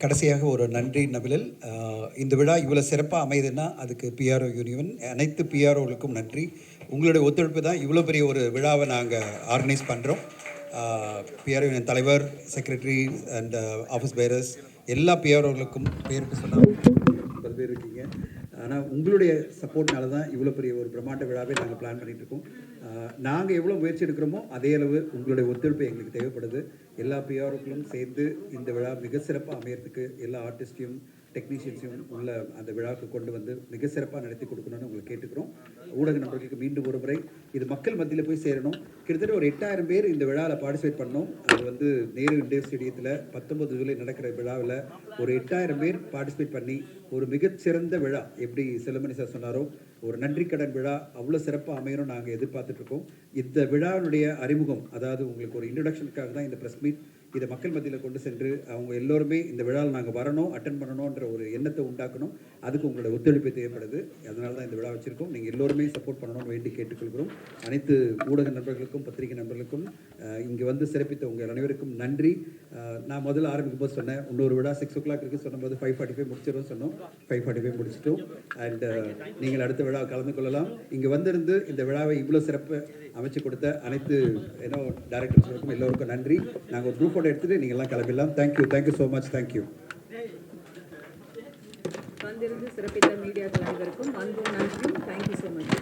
கடைசியாக ஒரு நன்றி நபிலில். இந்த விழா இவ்வளோ சிறப்பாக அமையுதுன்னா அதுக்கு பிஆர்ஓ யூனியன், அனைத்து பிஆர்ஓகளுக்கும் நன்றி. உங்களுடைய ஒத்துழைப்பு தான் இவ்வளோ பெரிய ஒரு விழாவை நாங்கள் ஆர்கனைஸ் பண்ணுறோம். பிஆர்ஓ யூனியன் தலைவர், செக்ரட்டரி அண்ட் ஆஃபீஸ் பேரர்ஸ் எல்லா பிஆர்ஓகளுக்கும் பேருக்கு சொன்னால் பல பேர் இருக்கீங்க. ஆனால் உங்களுடைய சப்போர்ட்னால தான் இவ்வளோ பெரிய ஒரு பிரம்மாண்ட விழாவை நாங்கள் பிளான் பண்ணிகிட்ருக்கோம். நாங்கள் எவ்வளோ முயற்சி எடுக்கிறோமோ அதே அளவு உங்களுடைய ஒத்துழைப்பு எங்களுக்கு தேவைப்படுது. எல்லா பிஆர்ஓக்களும் சேர்ந்து இந்த விழா மிக சிறப்பாக அமையறதுக்கு எல்லா ஆர்டிஸ்டையும் டெக்னீஷியன்ஸையும் உள்ள அந்த விழாவுக்கு கொண்டு வந்து மிக சிறப்பாக நடத்தி கொடுக்கணும்னு உங்களை கேட்டுக்கிறோம். ஊடக நண்பர்களுக்கு மீண்டும் ஒரு முறை இது மக்கள் மத்தியில் போய் சேரணும். கிட்டத்தட்ட ஒரு 8000 பேர் இந்த விழாவில் பார்ட்டிசிபேட் பண்ணோம். அது வந்து நேரு இண்டோர் ஸ்டேடியத்தில் 19 ஜூலை நடக்கிற விழாவில் ஒரு 8000 பேர் பார்ட்டிசிபேட் பண்ணி ஒரு மிகச்சிறந்த விழா, எப்படி செல்லுமணி சார் சொன்னாரோ, ஒரு நன்றி கடன் விழா அவ்வளோ சிறப்பாக அமையணும் நாங்கள் எதிர்பார்த்துட்ருக்கோம். இந்த விழாவினுடைய அறிமுகம், அதாவது உங்களுக்கு ஒரு இன்ட்ரடக்ஷனுக்காக தான் இந்த ப்ரெஸ் மீட். இதை மக்கள் மத்தியில் கொண்டு சென்று அவங்க எல்லோருமே இந்த விழாவில் நாங்கள் வரணும், அட்டன் பண்ணணுன்ற ஒரு எண்ணத்தை உண்டாக்கணும். அதுக்கு உங்களோட ஒத்துழைப்பு தேவைப்படுது. அதனால தான் இந்த விழா வச்சுருக்கோம். நீங்கள் எல்லோருமே சப்போர்ட் பண்ணணும்னு வேண்டி கேட்டுக்கொள்கிறோம். அனைத்து ஊடக நண்பர்களுக்கும் பத்திரிகை நண்பர்களுக்கும் இங்கே வந்து சிறப்பித்த உங்கள் அனைவருக்கும் நன்றி. நான் முதல்ல ஆரம்பிக்கும் போது சொன்னேன், இன்னொரு விழா 6 o'clock இருக்குது சொன்னபோது 5:45 முடிச்சிடும் சொன்னோம். 5:45 முடிச்சிட்டோம். அண்ட் நீங்கள் அடுத்த விழா கலந்து கொள்ளலாம். இங்கே வந்திருந்து இந்த விழாவை இவ்வளோ சிறப்பு அமைச்சு கொடுத்த அனைத்து டைரக்டர்ஸுக்கும் எல்லோருக்கும் நன்றி. நாங்கள் ஒரு குரூப் ஃபோட்டோ எடுத்துகிட்டு நீங்கள் எல்லாம் கிளம்பிடலாம். Thank you so much. தேங்க்யூ. வந்திருந்து சிறப்பித்த மீடியாக்கள் அனைவருக்கும் அன்பும் நன்றியும். Thank you so much.